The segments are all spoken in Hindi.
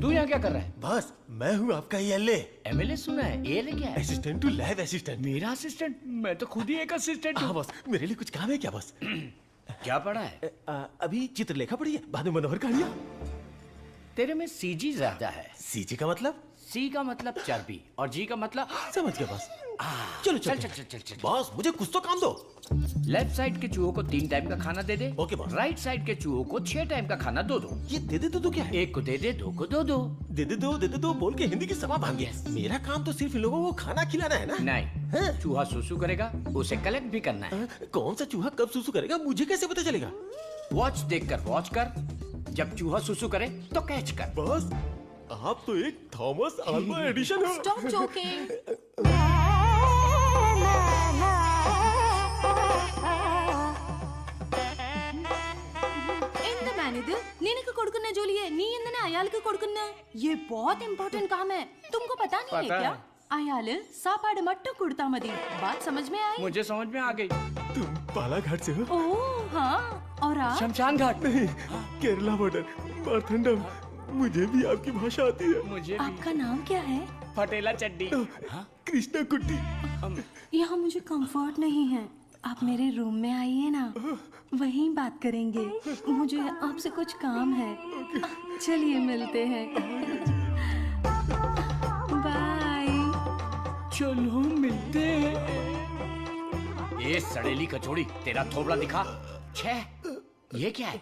तू यहाँ क्या कर रहा है? बस मैं हूँ आपका एएलए। एमएलए सुना है? एएलए क्या है? Assistant to lab assistant. मेरा असिस्टेंट? मैं तो खुद ही एक असिस्टेंट हूँ। हाँ बस, मेरे लिए कुछ काम है क्या बस? क्या पढ़ा है? अभी चित्रलेखा पढ़ी है, बाद में मनोहर कहानियाँ। तेरे में सीजी ज्यादा है। सीजी का मतलब? सी का मतलब चर्बी और जी का मतलब समझ गया बस। चलो चल चल चल चल चल। बॉस मुझे कुछ तो काम दो। लेफ्ट साइड के चूहों को 3 टाइम का खाना दे दे। Okay boss. राइट साइड के चूहों को 6 टाइम का खाना दो। ये दे दे तो क्या है? एक को दे दे, 2 को दो। दे दे दो बोल के हिंदी की सभा भांग गया। मेरा काम तो सिर्फ इन लोगों को खाना खिलाना है ना? नहीं, चूहा सुसु करेगा, उसे कलेक्ट भी करना है। कौन सा चूहा कब सुसु करेगा मुझे कैसे पता चलेगा? वॉच देखकर वॉच कर, जब चूहा सुसु करे तो कैच कर। बॉस आप तो एक थॉमस अल्वा एडिशन हो। Stop joking. ఎంత మేనేది నేనకు కొడుకున్న జోలి है नी ఎందనే అయాలకు కొడుకున్న ये बहुत इंपॉर्टेंट काम है तुमको पता नहीं है क्या? अयाल सापाड़ मट्टू कुड़ता मदी बात समझ में आई? मुझे समझ में आ गई। तुम बालाघाट से हो? ओह हाँ, और आप? शमशान घाट। नहीं, केरला बॉर्डर मारथंडम। मुझे भी आपकी भाषा आती है। मुझे भी। आपका नाम क्या है? फटेला चड्डी। कृष्णा कुट्टी। यहाँ मुझे कंफर्ट नहीं है, आप मेरे रूम में आइए ना, वहीं बात करेंगे। मुझे आपसे कुछ काम है। चलिए मिलते हैं। बाय। चलो मिलते हैं। ये सड़ेली कचौड़ी, तेरा थोबड़ा दिखा। छे, ये क्या है?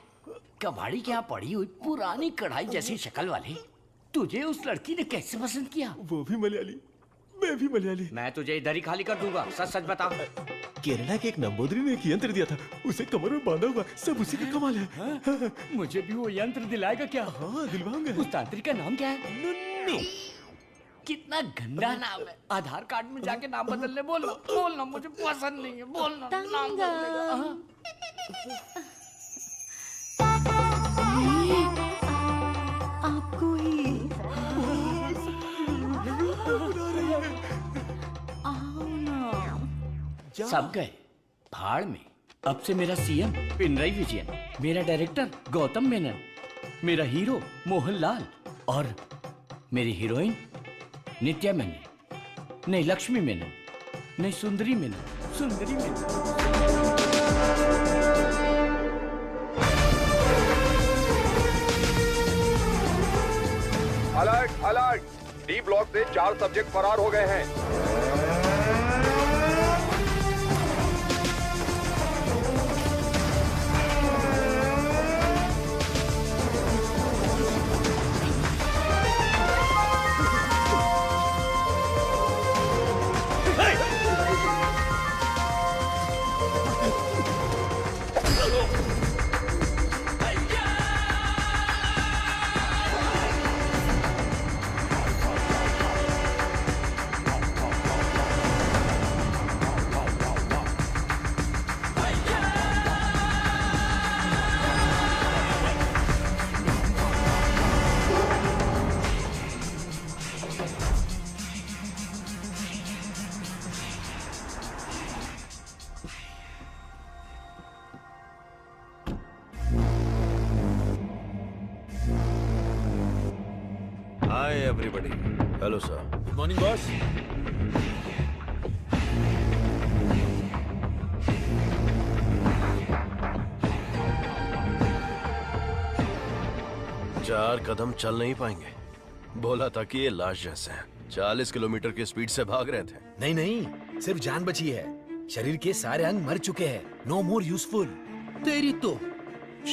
कबाड़ी के यहाँ पड़ी हुई पुरानी कढ़ाई जैसी शक्ल वाली। तुझे उस लड़की ने कैसे पसंद किया? वो भी मलयाली, मैं भी मलयाली। मैं तुझे इधर ही खाली कर दूंगा, सच सच बता। केरला के एक नंबोदरी ने एक यंत्र दिया था, उसे कमर में बांधा हुआ, सब उसी का कमाल है। मुझे भी वो यंत्र दिलाएगा क्या? हाँ दिलवाऊंगा। उस तांत्रिक का नाम क्या है? नुन्नी। कितना गंदा नाम है। आधार कार्ड में जाके नाम बदलने बोलना मुझे पसंद नहीं है। बोलना नाम बदलेगा। आपको ही आओ ना। सब गए भाड़ में। अब से मेरा सीएम पिनराई विजयन, मेरा डायरेक्टर गौतम मेनन, मेरा हीरो मोहनलाल और मेरी हीरोइन नित्या मेनन। नहीं लक्ष्मी मेनन, नहीं सुंदरी मेनन, सुंदरी Menon. Alert alert, D block से 4 सब्जेक्ट फरार हो गए हैं। Hi everybody. Hello sir. Good morning boss. चार कदम चल नहीं पाएंगे। बोला था कि ये लाश जैसे हैं। 40 किलोमीटर की स्पीड से भाग रहे थे। नहीं नहीं, सिर्फ जान बची है, शरीर के सारे अंग मर चुके हैं। No more useful. तेरी तो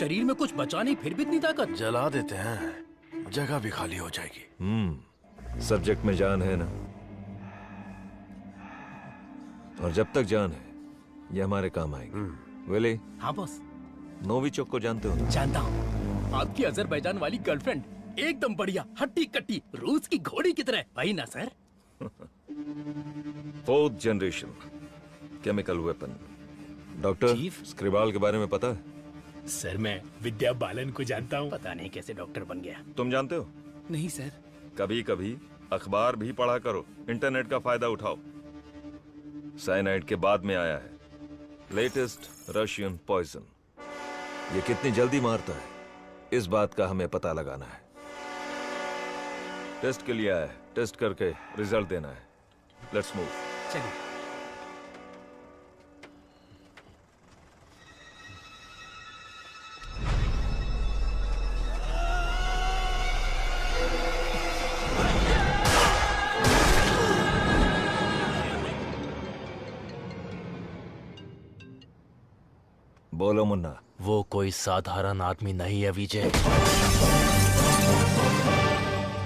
शरीर में कुछ बचा नहीं, फिर भी इतनी ताकत। जला देते हैं, जगह भी खाली हो जाएगी। सब्जेक्ट में जान है ना, और जब तक जान है ये हमारे काम आएगी। विली। हाँ बॉस। नोविचोक को जानते हो ना? जानता हूँ। आपकी अजरबैजान वाली गर्लफ्रेंड एकदम बढ़िया, हट्टी कट्टी, रूस की घोड़ी की तरह। भाई ना सर? 4th generation chemical weapon. Doctor Scrival के बारे में पता है? सर मैं विद्या बालन को जानता हूँ। पता नहीं कैसे डॉक्टर बन गया। तुम जानते हो? नहीं सर। कभी कभी अखबार भी पढ़ा करो, इंटरनेट का फायदा उठाओ। साइनाइड के बाद में आया है लेटेस्ट रशियन पॉइजन। ये कितनी जल्दी मारता है, इस बात का हमें पता लगाना है। टेस्ट के लिए आया है, टेस्ट करके रिजल्ट देना है। Let's move. चलिए। बोलो मुन्ना। वो कोई साधारण आदमी नहीं है विजय।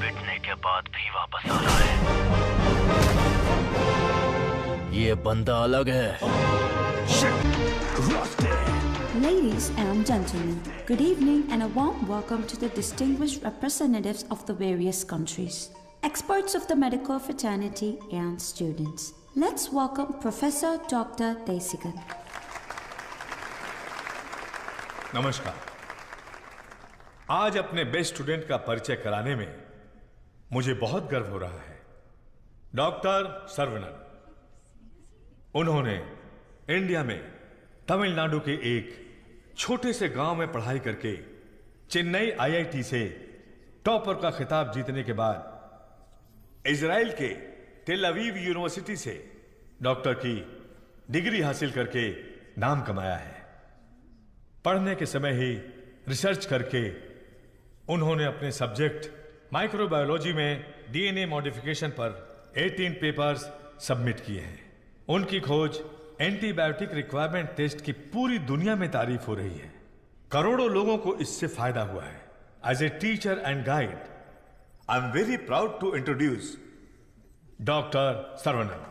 पिटने के बाद भी वापस आ रहा है। ये बंदा अलग है। Ladies and gentlemen, good evening and a warm welcome to the distinguished representatives of the various countries, experts of the medical fraternity and students. Let's welcome Professor Dr. Desigan. नमस्कार। आज अपने बेस्ट स्टूडेंट का परिचय कराने में मुझे बहुत गर्व हो रहा है। डॉक्टर सर्वनन, उन्होंने इंडिया में तमिलनाडु के एक छोटे से गांव में पढ़ाई करके चेन्नई आईआईटी से टॉपर का खिताब जीतने के बाद इजराइल के टेल अवीव यूनिवर्सिटी से डॉक्टर की डिग्री हासिल करके नाम कमाया है। पढ़ने के समय ही रिसर्च करके उन्होंने अपने सब्जेक्ट माइक्रोबायोलॉजी में डीएनए मॉडिफिकेशन पर 18 पेपर्स सबमिट किए हैं। उनकी खोज एंटीबायोटिक रिक्वायरमेंट टेस्ट की पूरी दुनिया में तारीफ हो रही है। करोड़ों लोगों को इससे फायदा हुआ है। As a teacher and guide, I am very proud to introduce doctor Saravanan.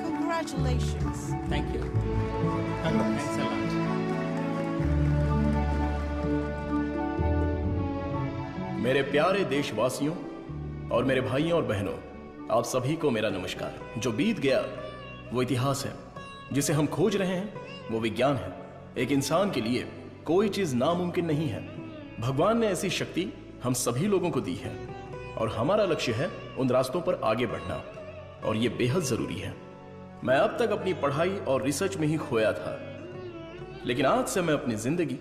Congratulations. Thank you. Thanks a lot. मेरे प्यारे देशवासियों और मेरे भाइयों और बहनों, आप सभी को मेरा नमस्कार। जो बीत गया वो इतिहास है, जिसे हम खोज रहे हैं वो विज्ञान है। एक इंसान के लिए कोई चीज नामुमकिन नहीं है। भगवान ने ऐसी शक्ति हम सभी लोगों को दी है और हमारा लक्ष्य है उन रास्तों पर आगे बढ़ना, और ये बेहद जरूरी है। मैं अब तक अपनी पढ़ाई और रिसर्च में ही खोया था, लेकिन आज से मैं अपनी जिंदगी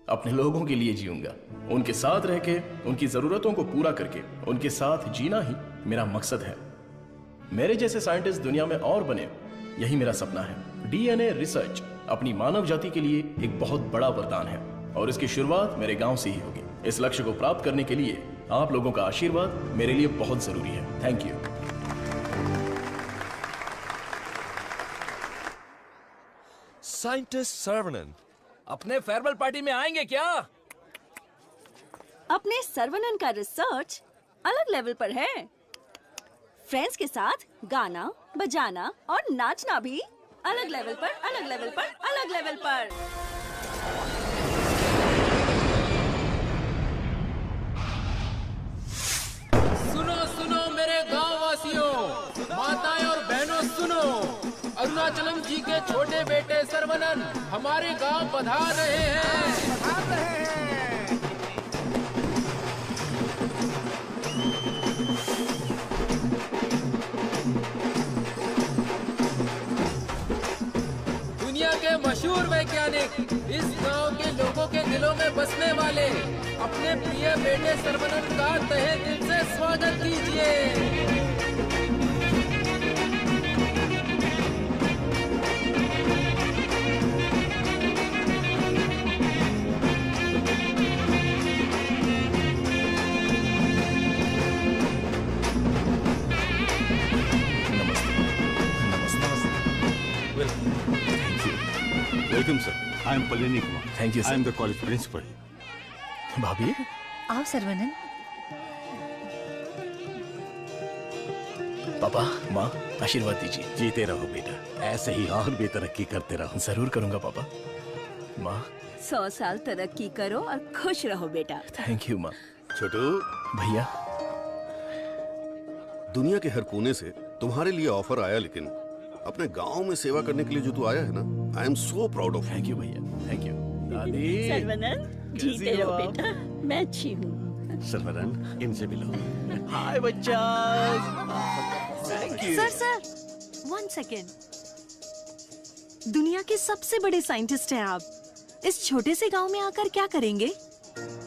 अपने लोगों के लिए जीऊंगा। उनके साथ रह के, उनकी जरूरतों को पूरा करके, उनके साथ जीना ही मेरा मकसद है। मेरे जैसे साइंटिस्ट दुनिया में और बने, यही मेरा सपना है। डीएनए रिसर्च अपनी मानव जाति के लिए एक बहुत बड़ा वरदान है और इसकी शुरुआत मेरे गांव से ही होगी। इस लक्ष्य को प्राप्त करने के लिए आप लोगों का आशीर्वाद मेरे लिए बहुत जरूरी है। Thank you. साइंटिस्ट सर्वनन अपने फेयरवेल पार्टी में आएंगे क्या? अपने सर्वनन का रिसर्च अलग लेवल पर है। फ्रेंड्स के साथ गाना, बजाना और नाचना भी अलग लेवल पर, अलग लेवल पर, अलग लेवल पर। सुनो सुनो मेरे गांव वासियों, माताएं और बहनों सुनो। अरुणाचलम जी के छोटे बेटे सर्वनन हमारे गांव पधार रहे हैं। दुनिया के मशहूर वैज्ञानिक, इस गांव के लोगों के दिलों में बसने वाले अपने प्रिय बेटे सर्वनन का तहे दिल से स्वागत कीजिए। Welcome, sir. I am Palini Kumar. Thank you, sir. I am the college principal. भाभी, आओ सर्वनन। पापा, माँ, आशीर्वाद दीजिए। जीते रहो बेटा, ऐसे ही और भी तरक्की करते रहो। जरूर करूंगा पापा। माँ, 100 साल तरक्की करो और खुश रहो बेटा। थैंक यू माँ। छोटू भैया, दुनिया के हर कोने से तुम्हारे लिए ऑफर आया, लेकिन अपने गांव में सेवा करने के लिए जो तू आया है ना, आई am so proud of. Thank you भैया, थैंक यू। सर्वनन, जीते रहो बेटा, मैं अच्छी हूँ। सर्वरन, इनसे मिलो। हाय बच्चा। Thank you. Sir 1 second. दुनिया के सबसे बड़े साइंटिस्ट हैं आप। इस छोटे से गांव में आकर क्या करेंगे?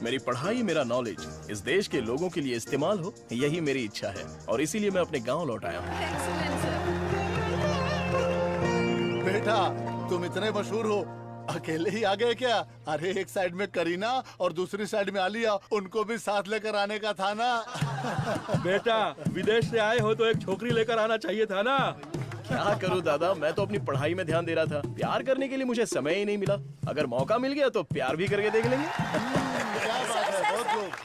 मेरी पढ़ाई, मेरा नॉलेज इस देश के लोगों के लिए इस्तेमाल हो, यही मेरी इच्छा है और इसीलिए मैं अपने गांव लौट आया हूँ। बेटा तुम इतने मशहूर हो, अकेले ही आ गए क्या? अरे एक साइड में करीना और दूसरी साइड में आलिया, उनको भी साथ लेकर आने का था ना। बेटा विदेश से आए हो तो एक छोकरी लेकर आना चाहिए था ना। क्या करूं दादा, मैं तो अपनी पढ़ाई में ध्यान दे रहा था। प्यार करने के लिए मुझे समय ही नहीं मिला। अगर मौका मिल गया तो प्यार भी करके देख लेंगे।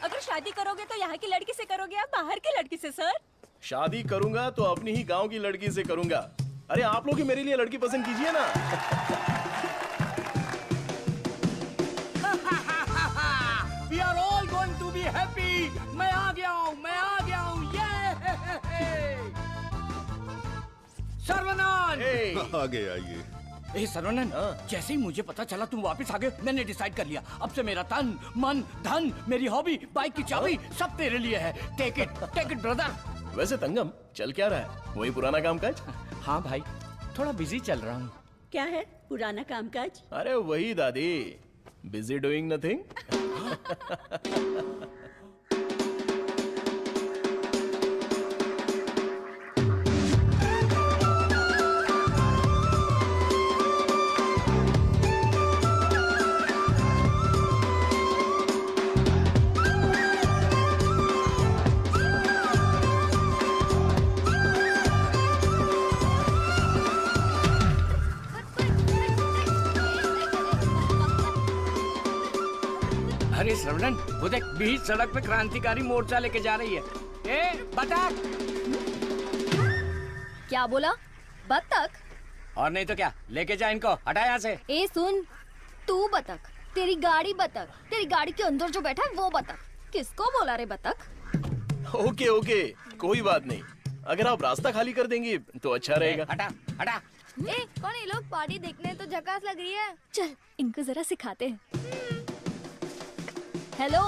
अगर शादी करोगे तो यहाँ की लड़की से करोगे या बाहर की लड़की से सर? शादी करूंगा तो अपनी ही गांव की लड़की से करूंगा। अरे आप लोग ही मेरे लिए लड़की पसंद कीजिए ना। We are all going to be happy. मैं आ गया हूँ। सर्वनन! आगे आइए। ए सर्वनन, जैसे ही मुझे पता चला तुम वापस आ गए, मैंने डिसाइड कर लिया अब से मेरा तन, मन, धन, मेरी हॉबी, बाइक की चाबी सब तेरे लिए है। Take it brother. वैसे तंगम चल क्या रहा है? वही पुराना काम काज? हाँ भाई, थोड़ा बिजी चल रहा हूँ। क्या है पुराना कामकाज? अरे वही दादी, बिजी डूइंग नथिंग। अरे श्रवणन, वो देख बीच सड़क पे क्रांतिकारी मोर्चा लेके जा रही है। ए बतख! क्या बोला? बतख? और नहीं तो क्या, लेके जा इनको, हटा यहाँ से। ए सुन, तू बतख, तेरी गाड़ी बतख, तेरी गाड़ी के अंदर जो बैठा है वो बतख। किसको बोला रे बतख? ओके, कोई बात नहीं। अगर आप रास्ता खाली कर देंगी तो अच्छा रहेगा। हटा। ए कौन ये लोग? पार्टी देखने तो झकास लग रही है। चल इनको जरा सिखाते हैं। हेलो,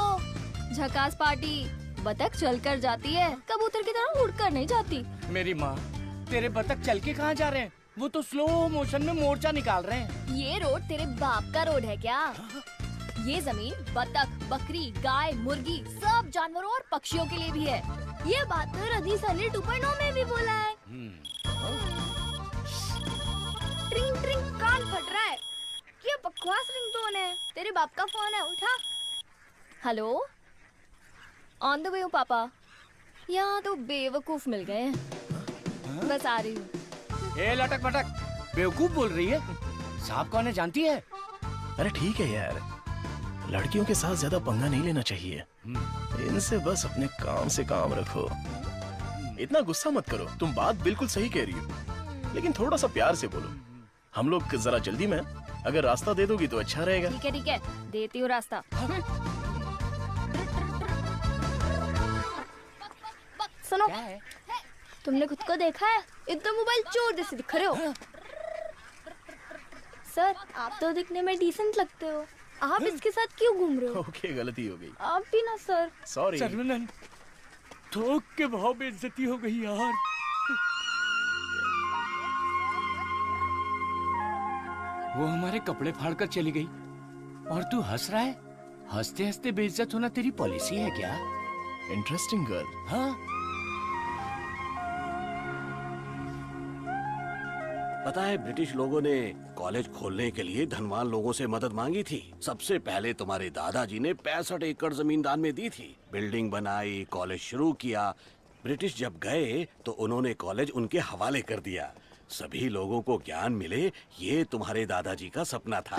झकास पार्टी। बतख चलकर जाती है, कबूतर की तरह उड़कर नहीं जाती। मेरी माँ, तेरे बतख चल के कहाँ जा रहे हैं? वो तो स्लो मोशन में मोर्चा निकाल रहे हैं। ये रोड तेरे बाप का रोड है क्या? ये जमीन बतख, बकरी, गाय, मुर्गी सब जानवरों और पक्षियों के लिए भी है। ये बात तो रजीस अली 2.0 में भी बोला है। ट्रिंग ट्रिंग कान फट रहा है। ये बकवास रिंगटोन है। तेरे बाप का फोन है, उठा। हेलो, ऑन द वे हूँ पापा। यहाँ तो बेवकूफ मिल गए हैं। बस आ रही हूँ। ए लटक पटक, बेवकूफ बोल रही है? सांप कौन है जानती है? अरे ठीक है यार, लड़कियों के साथ ज्यादा पंगा नहीं लेना चाहिए। इनसे बस अपने काम से काम रखो। इतना गुस्सा मत करो, तुम बात बिल्कुल सही कह रही हो, लेकिन थोड़ा सा प्यार से बोलो। हम लोग जरा जल्दी में, अगर रास्ता दे दोगी तो अच्छा रहेगा। ठीक है, देती हूँ रास्ता। सुनो, तुमने खुद को देखा है? इतना मोबाइल चोर जैसे दिख रहे हो। सर, आप तो दिखने में डिसेंट लगते हो, आप इसके साथ क्यों घूम रहे हो? ओके, गलती हो गई। आप भी ना सर। सॉरी। सर्वनन, थोक के भाव बेइज्जती हो गई यार। वो हमारे कपड़े फाड़कर चली गई और तू हंस रहा है? हंसते हंसते बेइज्जत होना तेरी पॉलिसी है क्या? Interesting girl. हाँ, पता है ब्रिटिश लोगों ने कॉलेज खोलने के लिए धनवान लोगों से मदद मांगी थी। सबसे पहले तुम्हारे दादाजी ने 65 एकड़ जमीन दान में दी थी। बिल्डिंग बनाई, कॉलेज शुरू किया। ब्रिटिश जब गए तो उन्होंने कॉलेज उनके हवाले कर दिया। सभी लोगों को ज्ञान मिले, ये तुम्हारे दादाजी का सपना था।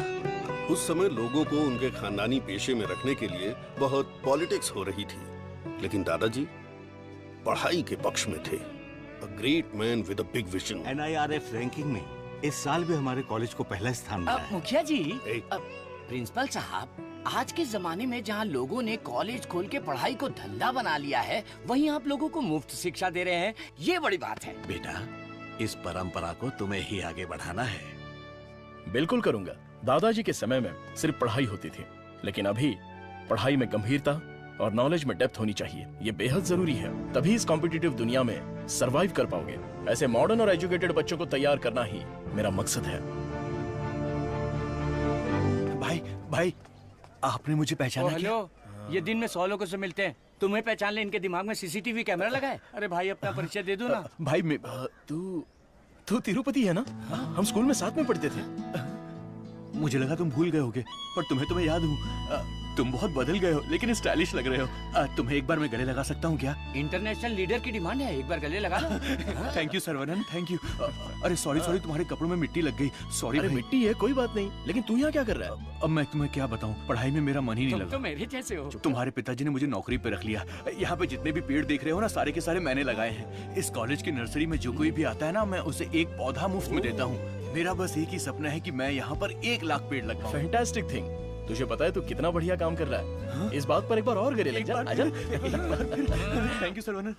उस समय लोगों को उनके खानदानी पेशे में रखने के लिए बहुत पॉलिटिक्स हो रही थी, लेकिन दादाजी पढ़ाई के पक्ष में थे। A great man with a big vision. NIRF ranking में इस साल भी हमारे कॉलेज को पहला स्थान मिला है। मुखिया जी, प्रिंसिपल साहब, आज के जमाने में जहाँ लोगों ने कॉलेज खोल के पढ़ाई को धंधा बना लिया है, वहीं आप लोगों को मुफ्त शिक्षा दे रहे हैं, ये बड़ी बात है। बेटा, इस परंपरा को तुम्हें ही आगे बढ़ाना है। बिल्कुल करूंगा। दादाजी के समय में सिर्फ पढ़ाई होती थी, लेकिन अभी पढ़ाई में गंभीरता, और नॉलेज में डेप्थ होनी चाहिए। ये बेहद जरूरी है, तभी इस कॉम्पिटिटिव दुनिया में सरवाइव कर पाओगे। ऐसे मॉडर्न और एजुकेटेड बच्चों को तैयार करना ही मेरा मकसद है। भाई आपने मुझे पहचाना क्या? हेलो, ये दिन में 100 लोगों से मिलते हैं, तुम्हें पहचान ले इनके दिमाग में सीसीटीवी कैमरा लगा है। अरे भाई अपना परिचय दे दो ना। भाई मैं तू तिरुपति है ना? हम स्कूल में साथ में पढ़ते थे। मुझे लगा तुम भूल गए होगे, पर तुम्हें तो मैं याद हूँ। तुम बहुत बदल गए हो, लेकिन स्टाइलिश लग रहे हो। तुम्हें एक बार मैं गले लगा सकता हूँ क्या? इंटरनेशनल लीडर की डिमांड है, एक बार गले लगा लो। Thank you Saravanan, thank you. अरे सॉरी तुम्हारे कपड़ों में मिट्टी लग गई। सॉरी। अरे मिट्टी है कोई बात नहीं, लेकिन तू यहाँ क्या कर रहा है? अब मैं तुम्हें क्या बताऊँ, पढ़ाई में मेरा मन ही नहीं तुम लगा। तो मेरे जैसे हो। तुम्हारे पिताजी ने मुझे नौकरी पे रख लिया। यहाँ पे जितने भी पेड़ देख रहे हो ना, सारे के सारे मैंने लगाए हैं। इस कॉलेज की नर्सरी में जो कोई भी आता है ना, मैं उसे एक पौधा मुफ्त में देता हूँ। मेरा बस एक ही सपना है कि मैं यहाँ पर 1 लाख पेड़ लगाऊं। Fantastic thing. तुझे पता है तू कितना बढ़िया काम कर रहा है। हाँ? इस बात पर एक बार और गले लग जा। आजा। Thank you Saravanan.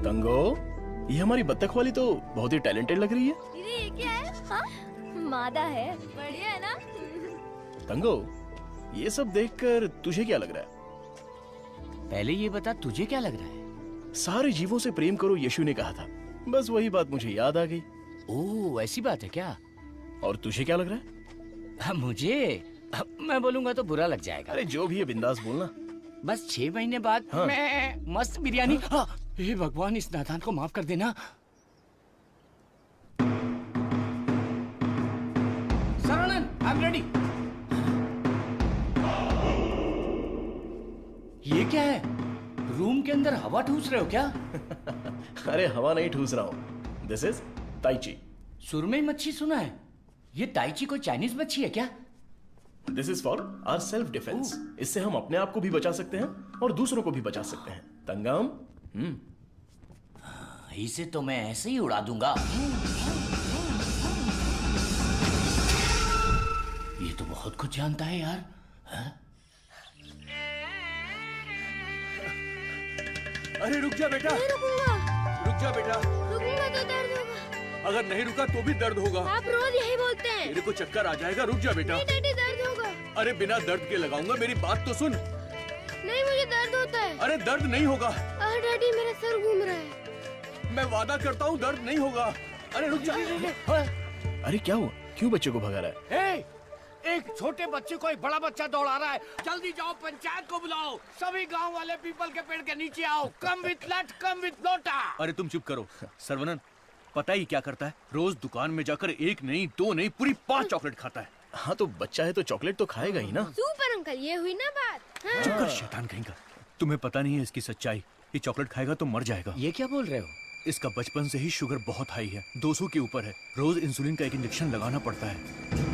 तंगो, ये हमारी बत्तख वाली तो बहुत ही टैलेंटेड लग रही है। दीदी ये क्या है? हाँ? मादा है। बढ़िया है ना? तंगो, ये सब देखकर तुझे क्या लग रहा है? पहले ये बता तुझे क्या लग रहा है? सारे जीवों से प्रेम करो यीशु ने कहा था, बस वही बात मुझे याद आ गई। ओह ऐसी बात है क्या? और तुझे क्या लग रहा है? मुझे मैं बोलूंगा तो बुरा लग जाएगा। अरे जो भी है बिंदास बोलना। बस 6 महीने बाद हाँ। मैं मस्त बिरयानी। हाँ। हे भगवान, इस नादान को माफ कर देना। Saravanan, I am ready. ये क्या है? रूम के अंदर हवा ठूस रहे हो क्या? अरे हवा नहीं ठूस रहा हूँ। This is tai chi. सुरमई मच्छी सुना है, ये ताइची कोई चाइनीज मच्छी है क्या? This is for our self defence. इससे हम अपने आप को भी बचा सकते हैं और दूसरों को भी बचा सकते हैं। तंगम, इसे तो मैं ऐसे ही उड़ा दूंगा। ये तो बहुत कुछ जानता है यार। हा? अरे रुक जा बेटा। नहीं रुकूंगा। रुक जा बेटा। रुकूंगा तो दर्द होगा। अगर नहीं रुका तो भी दर्द होगा। आप रोज यही बोलते हैं। मेरे को चक्कर आ जाएगा, रुक जा बेटा। नहीं डैडी दर्द होगा। अरे बिना दर्द के लगाऊंगा, मेरी बात तो सुन। नहीं मुझे दर्द होता है। अरे दर्द नहीं होगा। अरे डैडी मेरा सर घूम रहा है। मैं वादा करता हूँ दर्द नहीं होगा। अरे रुक जा। अरे क्या हुआ? क्यों बच्चे को भगा रहा है? एक छोटे बच्चे को एक बड़ा बच्चा दौड़ा रहा है। जल्दी जाओ, पंचायत को बुलाओ। सभी गांव वाले पीपल के पेड़ के नीचे आओ। कम विथ लट, कम विथ लोटा। अरे तुम चुप करो। सर्वनन पता ही क्या करता है? रोज दुकान में जाकर 1 नहीं 2 नहीं पूरी 5 चॉकलेट खाता है। हाँ तो बच्चा है तो चॉकलेट तो खाएगा ही ना। सुपर अंकल, ये हुई ना बात। हाँ। चुप कर शैतान कहेगा। तुम्हें पता नहीं है इसकी सच्चाई। ये चॉकलेट खाएगा तो मर जाएगा। ये क्या बोल रहे हो? इसका बचपन से ही शुगर बहुत हाई है, 200 के ऊपर है। रोज इंसुलिन का एक इंजेक्शन लगाना पड़ता है।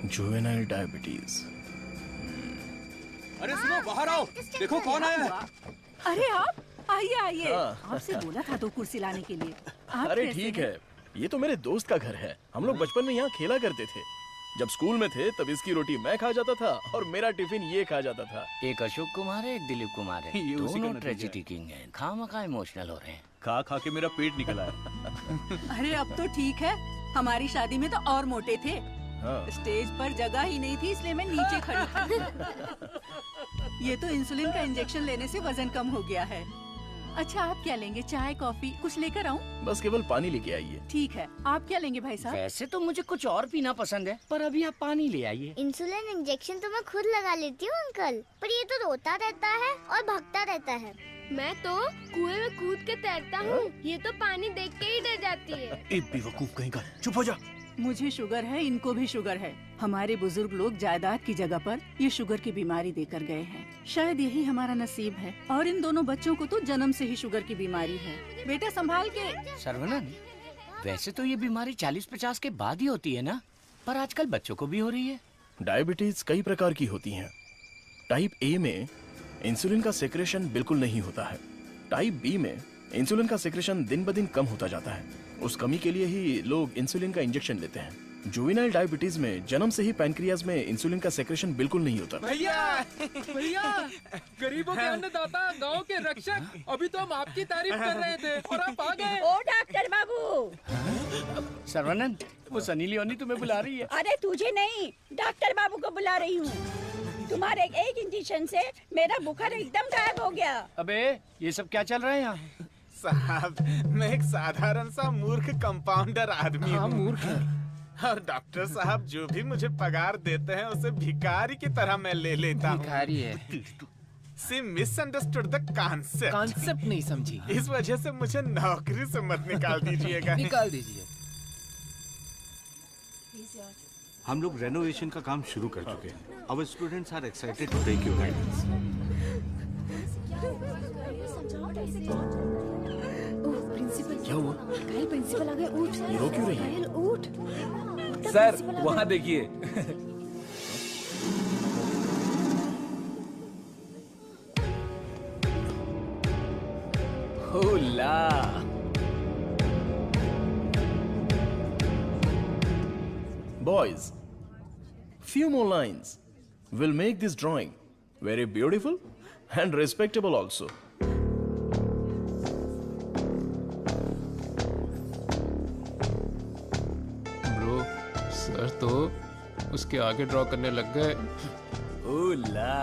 Juvenile diabetes. अरे सुनो, बाहर आओ, देखो कौन आया है। अरे आप आइए आइए। हाँ। आपसे बोला था 2 कुर्सी लाने के लिए। आप अरे कैसे ठीक हैं? है, ये तो मेरे दोस्त का घर है। हम लोग बचपन में यहाँ खेला करते थे। जब स्कूल में थे तब इसकी रोटी मैं खा जाता था और मेरा टिफिन ये खा जाता था। एक अशोक कुमार है, एक दिलीप कुमार है। ये उसी का दोनों नतीजा ट्रेजेडी किंग हैं। खामखा इमोशनल हो रहे हैं। खा खा के मेरा पेट निकला है। अरे अब तो ठीक है। हमारी शादी में तो और मोटे थे। हाँ। स्टेज पर जगह ही नहीं थी, इसलिए मैं नीचे खड़ी थी। ये तो इंसुलिन का इंजेक्शन लेने से वजन कम हो गया है। अच्छा आप क्या लेंगे? चाय कॉफी कुछ लेकर आऊं? बस केवल पानी लेके आइए। ठीक है। आप क्या लेंगे भाई साहब? वैसे तो मुझे कुछ और पीना पसंद है, पर अभी आप पानी ले आइए। इंसुलिन इंजेक्शन तो मैं खुद लगा लेती हूँ अंकल, पर ये तो रोता रहता है और भागता रहता है। मैं तो कुएं में कूद के तैरता हूँ, ये तो पानी देख के ही डर जाती है। एक बेवकूफ कहीं का, चुप हो जा। मुझे शुगर है, इनको भी शुगर है। हमारे बुजुर्ग लोग जायदाद की जगह पर ये शुगर की बीमारी देकर गए हैं। शायद यही हमारा नसीब है। और इन दोनों बच्चों को तो जन्म से ही शुगर की बीमारी है। बेटा संभाल के। सर्वनन, वैसे तो ये बीमारी 40-50 के बाद ही होती है ना, पर आजकल बच्चों को भी हो रही है। डायबिटीज कई प्रकार की होती हैं। टाइप ए में इंसुलिन का सेक्रेशन बिल्कुल नहीं होता है। टाइप बी में इंसुलिन का सेक्रेशन दिन ब दिन कम होता जाता है। उस कमी के लिए ही लोग इंसुलिन का इंजेक्शन लेते हैं। जुवेनाइल डायबिटीज में जन्म से ही पैनक्रियाज में इंसुलिन का सेक्रेशन बिल्कुल नहीं होता। भैया भैया, गरीबों के अन्नदाता, गांव के रक्षक, अभी तो हम आपकी तारीफ कर रहे थे और आप आ गए। ओ डॉक्टर बाबू। सर्वानंद, वो सनी लियोनी तुम्हें बुला रही है। अरे तुझे नहीं, डॉक्टर बाबू को बुला रही हूँ। तुम्हारे एक इंजेक्शन से मेरा बुखार एकदम गायब हो गया। अबे ये सब क्या चल रहा है यहाँ? साहब, मैं एक साधारण सा मूर्ख कंपाउंडर आदमी हूँ। मूर्ख। और डॉक्टर साहब जो भी मुझे पगार देते हैं उसे भिखारी की तरह मैं ले लेता हूँ। भिखारी है। सी मिसअंडरस्टूड द कॉन्सेप्ट। कॉन्सेप्ट नहीं समझी। इस वजह से मुझे नौकरी से मत निकाल दीजिएगा। निकाल दीजिए। हम लोग रेनोवेशन का काम शुरू कर चुके हैं। Our students are excited to take your guidance. क्या हुआ? प्रिंसिपल आ गए। उठ सर। रो क्यों रही है? उठ। सर वहाँ देखिए। होला। Boys, few more lines will make this drawing very beautiful and respectable also. Bro, sir तो उसके आगे ड्रॉ करने लग गए। होला।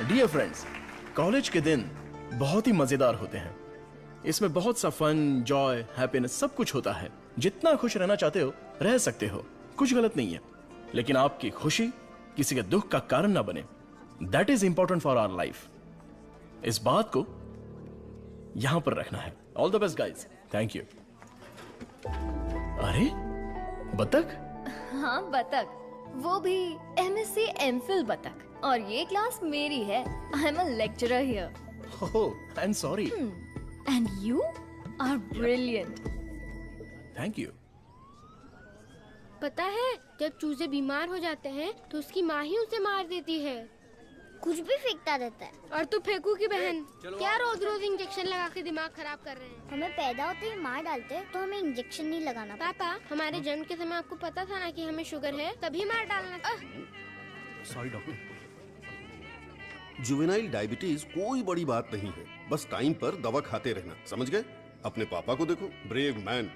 डियर फ्रेंड्स, कॉलेज के दिन बहुत ही मजेदार होते हैं। इसमें बहुत सा फन, जॉय, हैप्पीनेस सब कुछ होता है। जितना खुश रहना चाहते हो रह सकते हो, कुछ गलत नहीं है। लेकिन आपकी खुशी किसी के दुख का कारण ना बने, that is important for our life. इस बात को यहां पर रखना है। All the best guys. Thank you. अरे बतख? हाँ बतख, वो भी MSc MPhil बतख। और ये क्लास मेरी है। I am a lecturer here. Oh, I am sorry. And you are brilliant. Thank you. पता है, जब चूजे बीमार हो जाते हैं तो उसकी माँ ही उसे मार देती है। कुछ भी फेंकता रहता है। और तू फेंकू की बहन, क्या रोज रोज इंजेक्शन लगा के दिमाग खराब कर रहे हैं? हमें पैदा होते ही मार डालते हैं, तो हमें इंजेक्शन नहीं लगाना। पापा, हमारे जन्म के समय आपको पता था ना कि हमें शुगर है, तभी मार डालना था। Sorry doctor. जुवेनाइल डायबिटीज कोई बड़ी बात नहीं है, बस टाइम पर दवा खाते रहना, समझ गए? अपने पापा को देखो, ब्रेव मैन,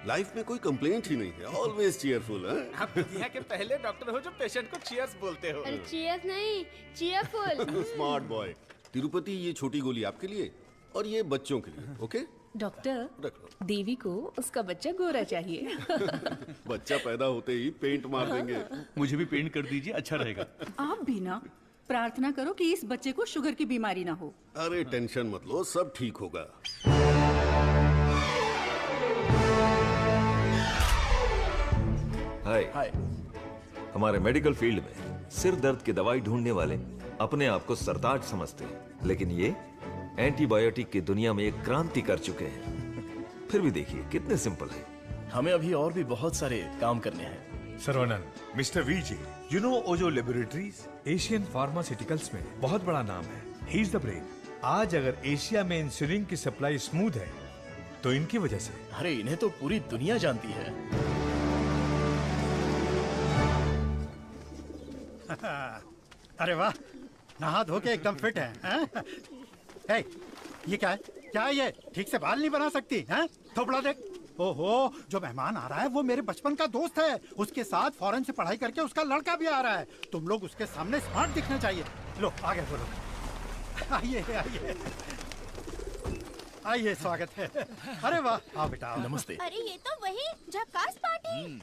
लाइफ में कोई कंप्लेंट ही नहीं है, ऑलवेज चीयरफुल है। आप दुनिया के पहले डॉक्टर हो जो पेशेंट को चीयर्स बोलते हो। अरे चीयर्स नहीं, चीयरफुल। Smart boy. तिरुपति, ये छोटी गोली आपके लिए और ये बच्चों के लिए, ओके? डॉक्टर, देवी को उसका बच्चा गोरा चाहिए। बच्चा पैदा होते ही पेंट मार देंगे। मुझे भी पेंट कर दीजिए, अच्छा रहेगा। आप भी ना प्रार्थना करो कि इस बच्चे को शुगर की बीमारी ना हो। अरे टेंशन मत लो, सब ठीक होगा। हाय। हमारे मेडिकल फील्ड में सिर दर्द की दवाई ढूंढने वाले अपने आप को सरताज समझते हैं, लेकिन ये एंटीबायोटिक की दुनिया में एक क्रांति कर चुके हैं। फिर भी देखिए कितने सिंपल है। हमें अभी और भी बहुत सारे काम करने हैं। Sarvanand, mister VJ, you know Ojo laboratories Asian pharmaceuticals में बहुत बड़ा नाम है। He is the brain. आज अगर एशिया में इंसुलिन की सप्लाई स्मूथ है तो इनकी वजह से। अरे इन्हें तो पूरी दुनिया जानती है। अरे वाह, नहा धो के एकदम फिट है, हैं? हे, ये क्या है? क्या है ये? ठीक से बाल नहीं बना सकती, हैं? थोपड़ा देख। ओहो, जो मेहमान आ रहा है वो मेरे बचपन का दोस्त है। उसके साथ फॉरेन से पढ़ाई करके उसका लड़का भी आ रहा है। तुम लोग उसके सामने स्मार्ट दिखने चाहिए। लो आगे बोलो। आइए आइए आइए, स्वागत है। अरे वाह, आओ बेटा। नमस्ते। अरे ये तो वही झक्कास पार्टी।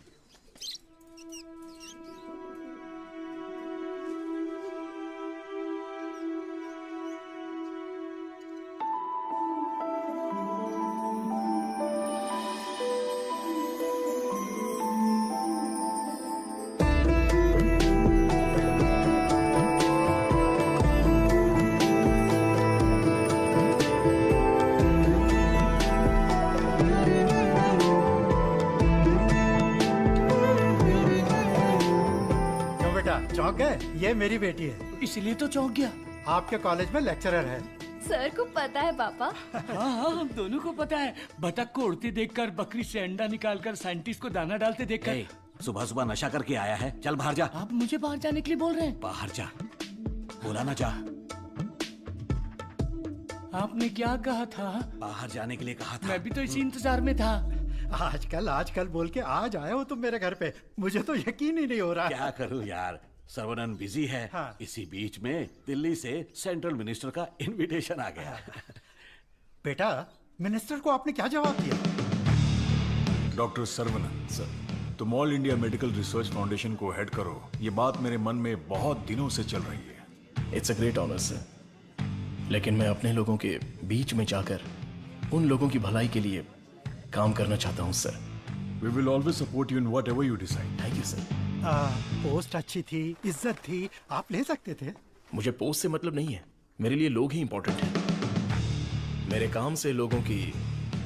चौंक गए? ये मेरी बेटी है। इसलिए तो चौंक गया। आपके कॉलेज में लेक्चरर है। सर को पता है पापा। हाँ, हम दोनों को पता है। बतख को उड़ते देखकर, बकरी से अंडा निकालकर, साइंटिस्ट को दाना डालते देखकर। सुबह सुबह नशा करके आया है, चल बाहर जा। आप मुझे बाहर जाने के लिए बोल रहे हैं? बाहर जा, बोला ना जा। आपने क्या कहा था? बाहर जाने के लिए कहा था। मैं भी तो इसी इंतजार में था। आजकल बोल के आज आए हो तुम मेरे घर पे, मुझे तो यकीन ही नहीं हो रहा। क्या करूं यार, सर्वनन बिजी है। हाँ। इसी बीच में दिल्ली से सेंट्रल मिनिस्टर का इनविटेशन आ गया। बेटा, मिनिस्टर को आपने क्या जवाब दिया? डॉक्टर सर्वनन सर, तुम all India medical research foundation को हेड करो, ये बात मेरे मन में बहुत दिनों से चल रही है। It's a great honour sir, लेकिन मैं अपने लोगों के बीच में जाकर उन लोगों की भलाई के लिए काम करना चाहता हूँ sir. We will always support you in whatever you decide. Thank you sir. Post अच्छी थी, इज्जत थी, आप ले सकते थे। मुझे पोस्ट से मतलब नहीं है, मेरे लिए लोग ही इंपॉर्टेंट हैं। मेरे काम से लोगों की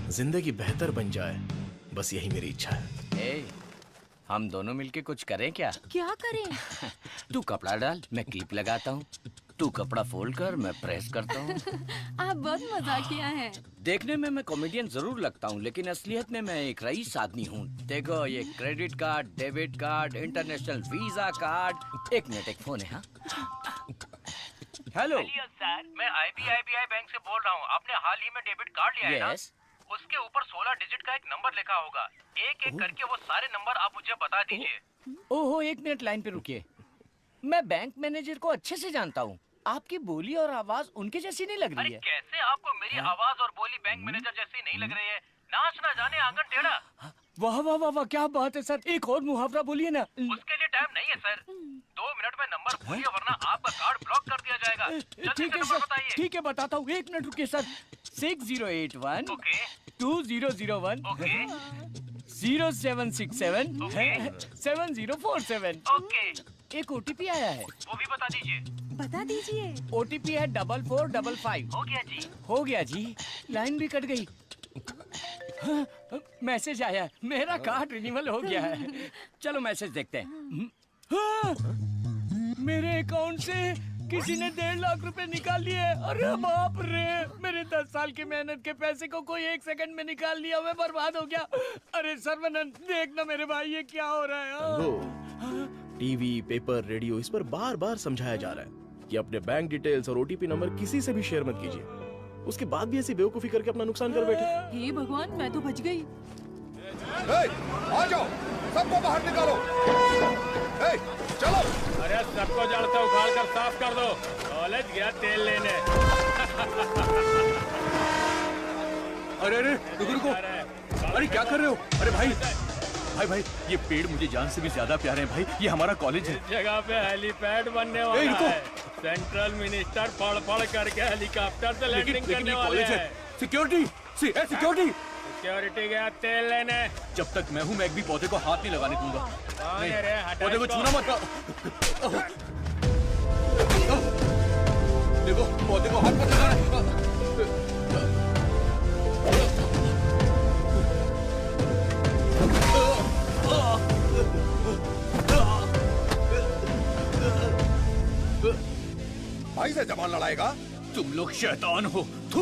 जिंदगी बेहतर बन जाए, बस यही मेरी इच्छा है। हम दोनों मिलके कुछ करें क्या? क्या करें? तू कपड़ा डाल, मैं क्लिप लगाता हूँ। तू कपड़ा फोल्ड कर, मैं प्रेस करता हूँ। आप बहुत मजाकिया हैं। देखने में मैं कॉमेडियन जरूर लगता हूँ, लेकिन असलियत में मैं एक रईस आदमी हूँ। देखो, ये credit card, debit card, international visa card. एक मिनट, एक फोन है। हाँ, हेलो सर, मैं IBI बैंक से बोल रहा हूँ। आपने हाल ही में डेबिट कार्ड लिया है ना? उसके ऊपर 16 डिजिट का एक नंबर लिखा होगा। एक एक करके वो सारे नंबर आप मुझे बता दीजिए। ओहो, एक मिनट लाइन पे रुकिए। मैं बैंक मैनेजर को अच्छे से जानता हूँ। आपकी बोली और आवाज उनके जैसी नहीं लग रही है। कैसे आपको मेरी आवाज और बोली बैंक मैनेजर जैसी नहीं लग रही है? नाच ना जाने आंगन टेढ़ा। वाह वाह वाह वाह, क्या बात है सर। एक और मुहावरा बोलिए ना। उसके लिए टाइम नहीं है सर, 2 मिनट में नंबर बोलिए वरना आपका कार्ड ब्लॉक कर दिया जाएगा। ठीक है सर, ठीक है बताता हूँ। एक मिनट रुकिए सर। 6081 2001 0767 7047। एक OTP आया है, वो भी बता दीजिए। बता दीजिए। OTP है 4455। हो गया जी। हो गया जी। लाइन भी कट गई। हाँ, मैसेज आया है, मेरा कार्ड रिन्यूअल हो गया है। चलो मैसेज देखते हैं। हाँ, मेरे अकाउंट से किसी ने 1.5 लाख रुपए निकाल लिए। अरे बाप रे, मेरे 10 साल की मेहनत के पैसे को कोई 1 सेकंड में निकाल लिया। मैं बर्बाद हो गया। अरे सर्वनंद, देखना मेरे भाई, ये क्या हो रहा है? टीवी, पेपर, रेडियो, इस पर बार बार समझाया जा रहा है कि अपने बैंक डिटेल्स और OTP नंबर किसी से भी शेयर मत कीजिए। उसके बाद भी ऐसी बेवकूफी करके अपना नुकसान कर बैठे। हे भगवान, मैं तो बच गई। आ जाओ, सबको बाहर निकालो। चलो। अरे सबको जड़ से उखाड़ कर साफ कर दो। कॉलेज गया तेल लेने। अरे रुको। अरे क्या कर रहे हो? अरे भाई, ये पेड़ मुझे जान से भी ज्यादा प्यारे हैं भाई। ये हमारा कॉलेज है। इस जगह पे हेलीपैड बनने वाला है। सेंट्रल मिनिस्टर पढ़ करके हेलीकॉप्टर से लैंडिंग करने वाले हैं। सिक्योरिटी गया तेल लेने। जब तक मैं हूँ, मैं एक भी पौधे को हाथ नहीं लगाने दूंगा। पौधे को छूना मत। देखो, पौधे को हाथ मत लगाना। भाई से जबान लड़ाएगा? तुम लोग शैतान हो। थू।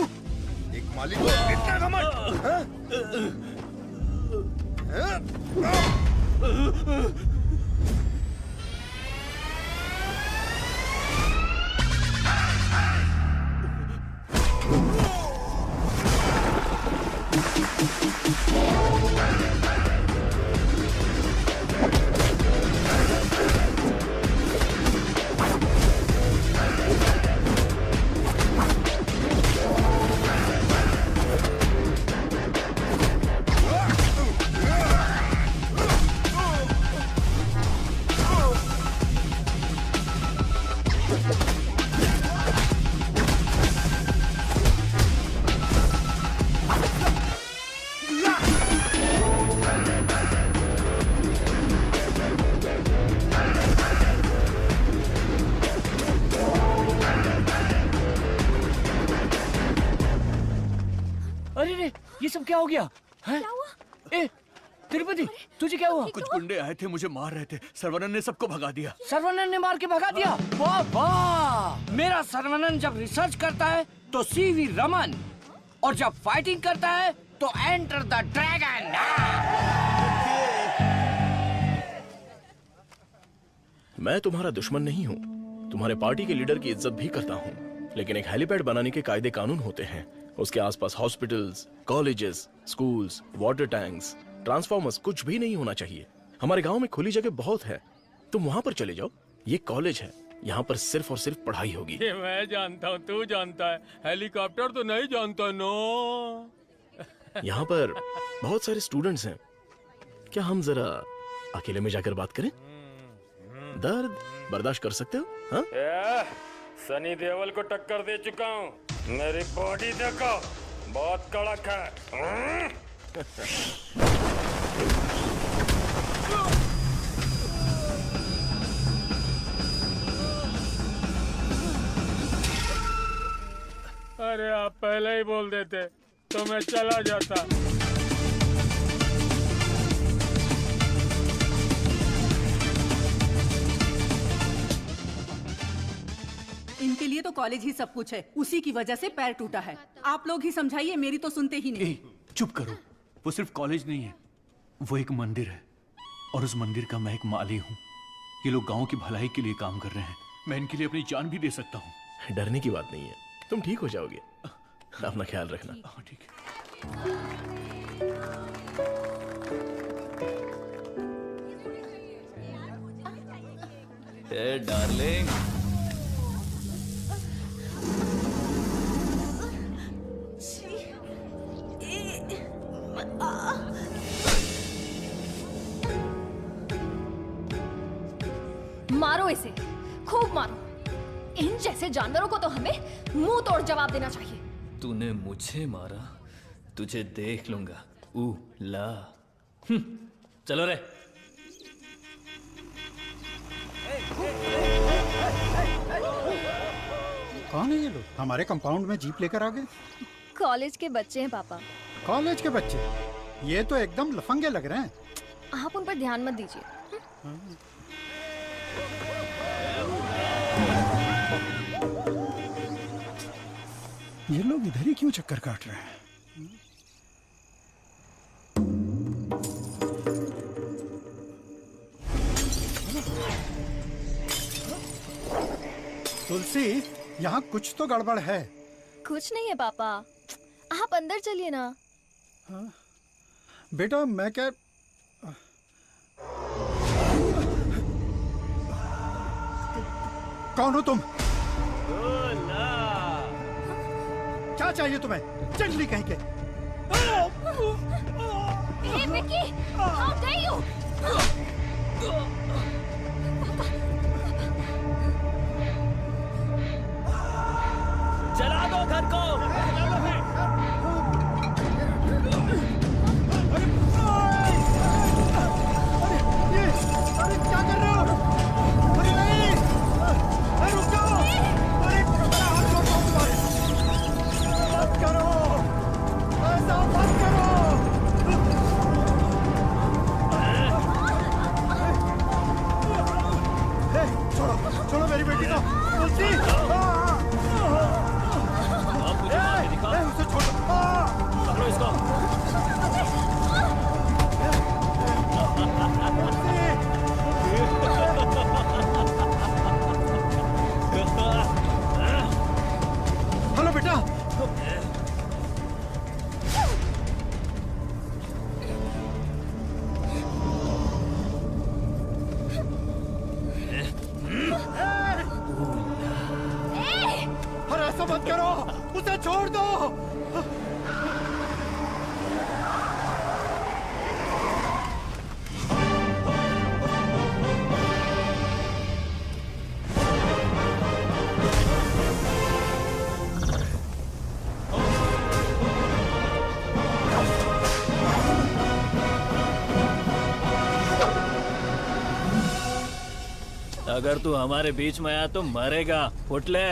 एक मालिक को इतना घमंड? अरे रे, ये सब क्या हो गया? क्या हुआ? तिरुपति तुझे क्या हुआ? कुछ गुंडे आए थे, मुझे मार रहे थे। सर्वनन ने सबको भगा दिया। सर्वनन ने मार के भगा दिया? वाह वाह! मेरा सर्वनन जब रिसर्च करता है तो सीवी रमन, और जब फाइटिंग करता है तो एंटर द ड्रैगन। मैं तुम्हारा दुश्मन नहीं हूँ, तुम्हारे पार्टी के लीडर की इज्जत भी करता हूँ, लेकिन एक हेलीपैड बनाने के कायदे कानून होते हैं। उसके आसपास hospitals, colleges, schools, water tanks, transformers कुछ भी नहीं होना चाहिए। हमारे गांव में खुली जगह बहुत है, तुम वहां पर चले जाओ। ये कॉलेज है, यहाँ पर सिर्फ और सिर्फ पढ़ाई होगी। ये मैं जानता हूँ, तू जानता है, हेलीकॉप्टर तो नहीं जानता। नो, यहाँ पर बहुत सारे स्टूडेंट्स हैं, क्या हम जरा अकेले में जाकर बात करें? दर्द बर्दाश्त कर सकते हो? हाँ? सनी देओल को टक्कर दे चुका हूँ, मेरी बॉडी देखो, बहुत कड़क है। अरे आप पहले ही बोल देते तो मैं चला जाता। इनके लिए तो कॉलेज ही सब कुछ है, उसी की वजह से पैर टूटा है। आप लोग ही समझाइए, मेरी तो सुनते ही नहीं। चुप करो, वो सिर्फ कॉलेज नहीं है, वो एक मंदिर है, और उस मंदिर का मैं एक माली हूँ। ये लोग गांव की भलाई के लिए काम कर रहे हैं, मैं इनके लिए अपनी जान भी दे सकता हूँ। डरने की बात नहीं है, तुम ठीक हो जाओगे, अपना ख्याल रखना। ठीक है। ए डार्लिंग, मारो इसे, खूब मारो। इन जैसे जानवरों को तो हमें मुंह तोड़ जवाब देना चाहिए। तूने मुझे मारा, तुझे देख लूंगा। ला चलो रे। कौन है ये लोग? हमारे कंपाउंड में जीप लेकर आ गए। कॉलेज के बच्चे हैं पापा। कॉलेज के बच्चे? ये तो एकदम लफंगे लग रहे हैं। आप उन पर ध्यान मत दीजिए। ये लोग इधर ही क्यों चक्कर काट रहे हैं? तुलसी, यहाँ कुछ तो गड़बड़ है। कुछ नहीं है पापा, आप अंदर चलिए ना। हाँ? बेटा मैं क्या, कौन हो तुम? क्या चाहिए तुम्हें? चंडली कहीं के। Hey, Vicky! How dare you! जला दो घर को। अरे क्या कर रहे हो? अरे नहीं! अरे रुक जाओ! अरे हाथ छोड़ो तुम्हारे! मत करो! ऐसा मत करो! छोड़ो, छोड़ो मेरी बेटी को! तुलसी! उसे छोड़ो! पकड़ो इसको। हेलो बेटा। अरे ऐसा मत करो, उसे छोड़ दो। अगर तू हमारे बीच में आया तो मरेगा। उठ ले।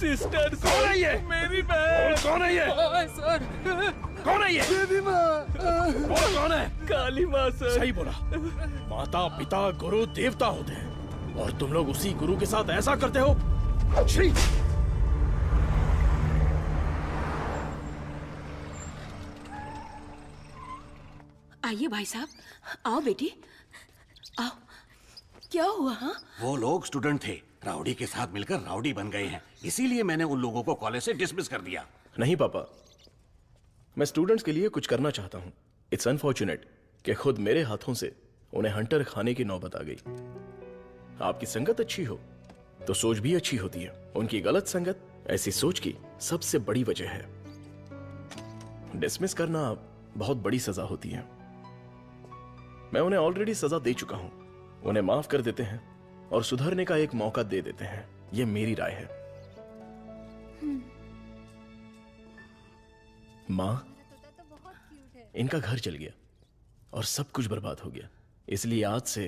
सिस्टर कौन है ये? मेरी बहन। कौन है ये? सर कौन है ये? देवी माँ। कौन है? काली माँ सर। सही बोला। माता पिता गुरु देवता होते हैं और तुम लोग उसी गुरु के साथ ऐसा करते हो। श्री आइए भाई साहब, आओ बेटी, आओ। क्या हुआ? हाँ, वो लोग स्टूडेंट थे, राउडी के साथ मिलकर राउडी बन गए हैं, इसीलिए मैंने उन लोगों को कॉलेज से डिसमिस कर दिया। नहीं पापा, मैं स्टूडेंट्स के लिए कुछ करना चाहता हूँ। इट्स अनफॉर्चुनेट कि खुद मेरे हाथों से उन्हें हंटर खाने की नौबत आ गई। आपकी संगत अच्छी हो तो सोच भी अच्छी होती है। उनकी गलत संगत ऐसी सोच की सबसे बड़ी वजह है। डिसमिस करना बहुत बड़ी सजा होती है। मैं उन्हें ऑलरेडी सजा दे चुका हूं। उन्हें माफ कर देते हैं और सुधरने का एक मौका दे देते हैं। यह मेरी राय है। मां, इनका घर चल गया और सब कुछ बर्बाद हो गया, इसलिए आज से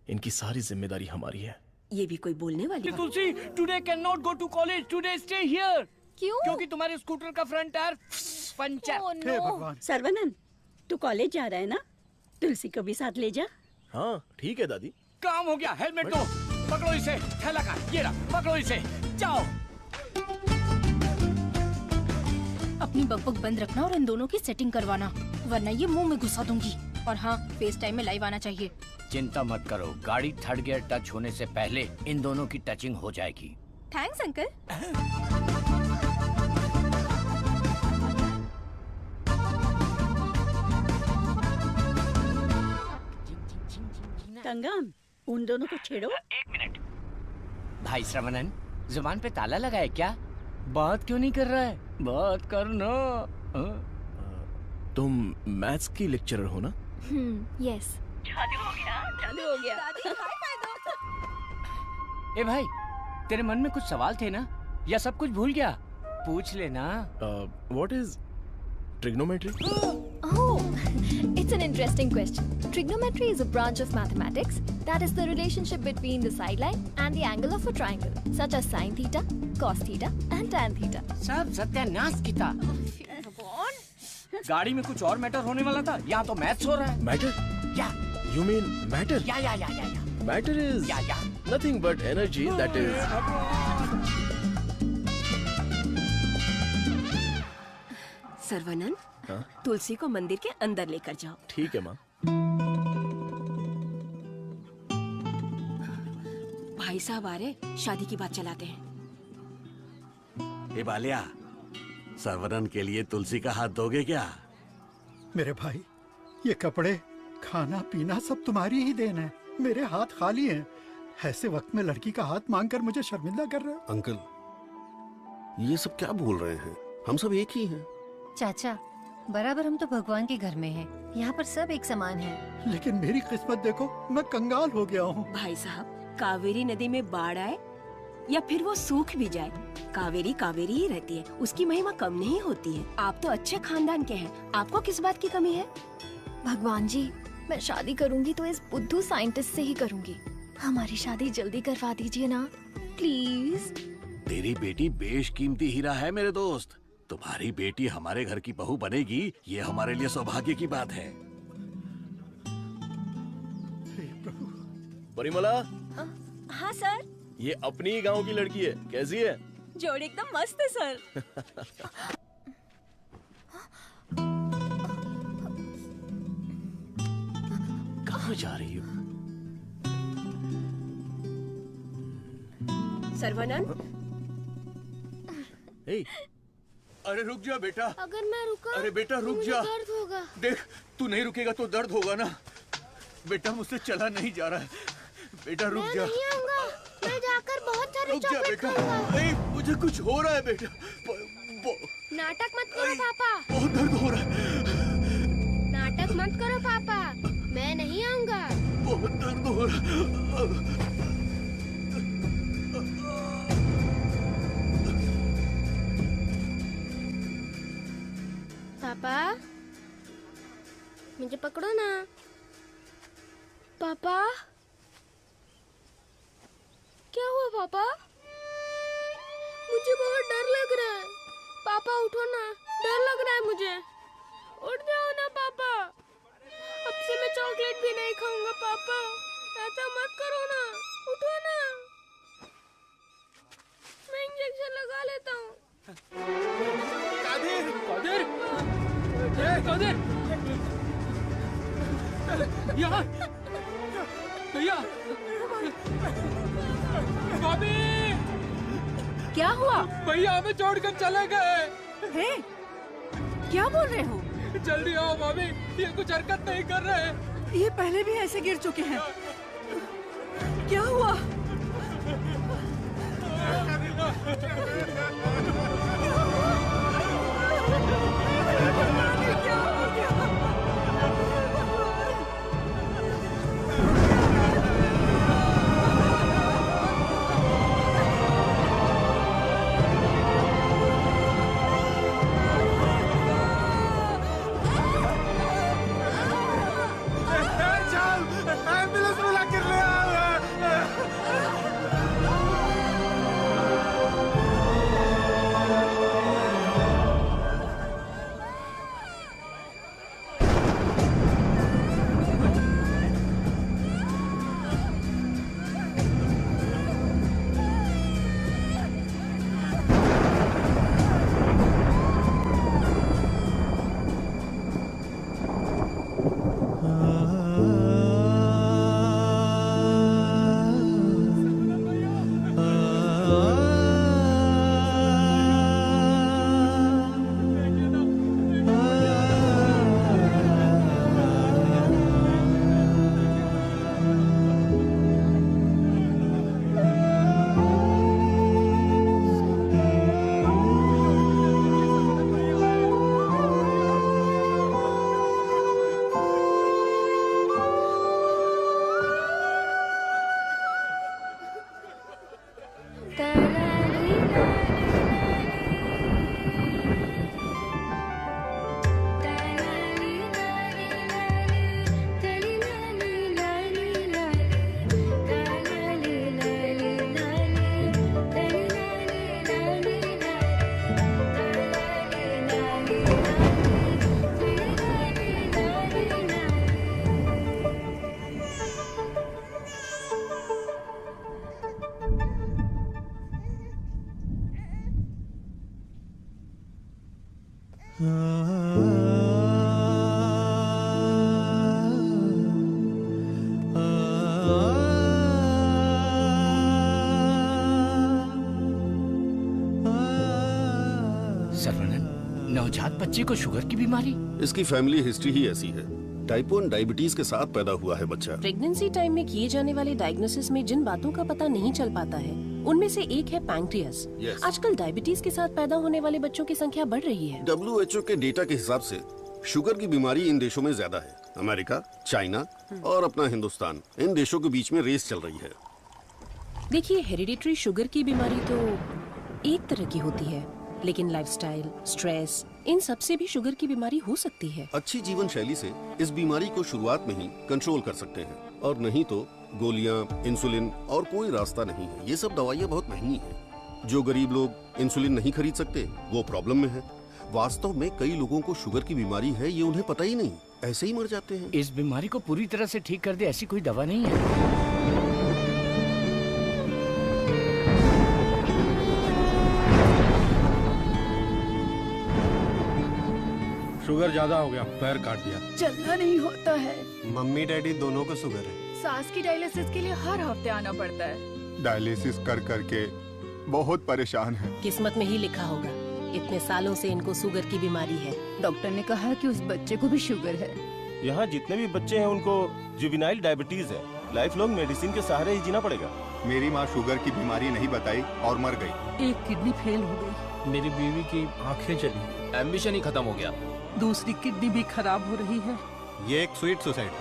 इनकी सारी जिम्मेदारी हमारी है। ये भी कोई बोलने वाली बात? Tulsi, today can not go to college, today stay here. क्यों? क्योंकि तुम्हारे स्कूटर का फ्रंट टायर पंचर। सर्वनन, तू कॉलेज जा रहा है ना? तुलसी को भी साथ ले जा। हाँ ठीक है दादी। काम हो गया। हेलमेट दो, पकड़ो इसे। थैला का ये रहा, पकड़ो इसे, जाओ। अपनी बकबक बंद रखना और इन दोनों की सेटिंग करवाना, वरना ये मुंह में घुसा दूंगी। और हाँ, फेस टाइम में लाइव आना चाहिए। चिंता मत करो, गाड़ी थर्ड गियर टच होने से पहले इन दोनों की टचिंग हो जाएगी। Thanks uncle. कंगम, उन दोनों को छेड़ो। एक मिनट। भाई श्रवणन, जुबान पे ताला लगा है क्या? बात क्यों नहीं कर रहा है? बात करना। तुम मैथ्स की लेक्चरर हो ना? यस। चालू हो गया, चालू हो गया। ए भाई, तेरे मन में कुछ सवाल थे ना, या सब कुछ भूल गया? पूछ लेना। What is trigonometry? Oh, it's an interesting question. Trigonometry is a branch of mathematics that is the relationship between the sideline and the angle of a triangle, such as sin theta, cos theta, and tan theta. सब सत्यानाश की था। गाड़ी में कुछ और मैटर होने वाला था, यहाँ तो मैथ्स हो रहा है। मैटर? या You mean matter? या। Matter is nothing but energy that is. Saravanan, हाँ? तुलसी को मंदिर के अंदर लेकर जाओ। ठीक है माँ। भाई साहब आ रहे, शादी की बात चलाते हैं। ए बालिया, सर्वनन के लिए तुलसी का हाथ दोगे क्या? मेरे भाई, ये कपड़े, खाना पीना सब तुम्हारी ही देन है। मेरे हाथ खाली हैं। ऐसे वक्त में लड़की का हाथ मांगकर मुझे शर्मिंदा कर रहे हो। अंकल, ये सब क्या बोल रहे हैं? हम सब एक ही हैं। चाचा, बराबर हम तो भगवान के घर में हैं। यहाँ पर सब एक समान है। लेकिन मेरी किस्मत देखो, मैं कंगाल हो गया हूँ। भाई साहब, कावेरी नदी में बाढ़ आए या फिर वो सूख भी जाए, कावेरी कावेरी ही रहती है। उसकी महिमा कम नहीं होती है। आप तो अच्छे खानदान के हैं, आपको किस बात की कमी है? भगवान जी, मैं शादी करूंगी तो इस बुद्धू साइंटिस्ट से ही करूंगी। हमारी शादी जल्दी करवा दीजिए ना, प्लीज। तेरी बेटी बेशकीमती हीरा है मेरे दोस्त। तुम्हारी बेटी हमारे घर की बहू बनेगी, ये हमारे लिए सौभाग्य की बात है। परिमला, हाँ सर। ये अपनी ही गांव की लड़की है। कैसी है? जोड़ी एकदम मस्त है सर। कहाँ जा रही हो? सर्वनन, अरे रुक जा बेटा। अगर मैं रुका, अरे बेटा रुक जा। दर्द होगा। देख, तू नहीं रुकेगा तो दर्द होगा ना। बेटा मुझसे चला नहीं जा रहा है। बेटा रुक जा। मैं नहीं आऊंगा। मैं जाकर बहुत सारे रुक जा चॉकलेट बेटा। खाऊंगा। नहीं, मुझे कुछ हो रहा है बेटा। नाटक मत करो पापा। बहुत दर्द हो रहा है। नाटक मत करो पापा, मैं नहीं आऊंगा। बहुत दर्द हो रहा है। पापा, मुझे पकड़ो ना। पापा, क्या हुआ पापा? मुझे बहुत डर लग रहा है। पापा उठो ना, डर लग रहा है मुझे। उठ जाओ ना पापा। अब से मैं चॉकलेट भी नहीं खाऊंगा पापा। ऐसा मत करो ना, उठो ना। मैं इंजेक्शन लगा लेता हूँ। कादिर, कादिर, कादिर, यहाँ, भैया, भाभी, क्या हुआ? भैया हमें छोड़कर चले गए। हे, क्या बोल रहे हो? जल्दी आओ भाभी, ये कुछ हरकत नहीं कर रहे। ये पहले भी ऐसे गिर चुके हैं। क्या हुआ? एम्बुलेंस बुला कर ले आओ। सर्वनन, नवजात बच्चे को शुगर की बीमारी? इसकी फैमिली हिस्ट्री ही ऐसी है। टाइप 1 डायबिटीज के साथ पैदा हुआ है बच्चा। प्रेगनेंसी टाइम में किए जाने वाले डायग्नोसिस में जिन बातों का पता नहीं चल पाता है उनमें से एक है पैंक्रियास। Yes. आजकल डायबिटीज के साथ पैदा होने वाले बच्चों की संख्या बढ़ रही है। WHO के डेटा के हिसाब से शुगर की बीमारी इन देशों में ज्यादा है। अमेरिका, चाइना और अपना हिंदुस्तान, इन देशों के बीच में रेस चल रही है। देखिए, हेरिडिटरी शुगर की बीमारी तो एक तरह की होती है, लेकिन लाइफस्टाइल, स्ट्रेस, इन सब से भी शुगर की बीमारी हो सकती है। अच्छी जीवन शैली से इस बीमारी को शुरुआत में ही कंट्रोल कर सकते हैं, और नहीं तो गोलियां, इंसुलिन और कोई रास्ता नहीं है। ये सब दवाइयाँ बहुत महंगी हैं। जो गरीब लोग इंसुलिन नहीं खरीद सकते वो प्रॉब्लम में है। वास्तव में कई लोगों को शुगर की बीमारी है, ये उन्हें पता ही नहीं, ऐसे ही मर जाते हैं। इस बीमारी को पूरी तरह से ठीक कर दे ऐसी कोई दवा नहीं है। शुगर ज्यादा हो गया, पैर काट दिया। चलना नहीं होता है। मम्मी डैडी दोनों को शुगर है। सास की डायलिसिस के लिए हर हफ्ते आना पड़ता है। डायलिसिस कर करके बहुत परेशान है। किस्मत में ही लिखा होगा, इतने सालों से इनको शुगर की बीमारी है। डॉक्टर ने कहा कि उस बच्चे को भी शुगर है। यहाँ जितने भी बच्चे हैं उनको जुवेनाइल डायबिटीज है। लाइफ लॉन्ग मेडिसिन के सहारे ही जीना पड़ेगा। मेरी माँ शुगर की बीमारी नहीं बताई और मर गई। एक किडनी फेल हो गई। मेरी बीवी की आंखें चली, एम्बिशन ही खत्म हो गया। दूसरी किडनी भी खराब हो रही है। ये एक स्वीट सुसाइड।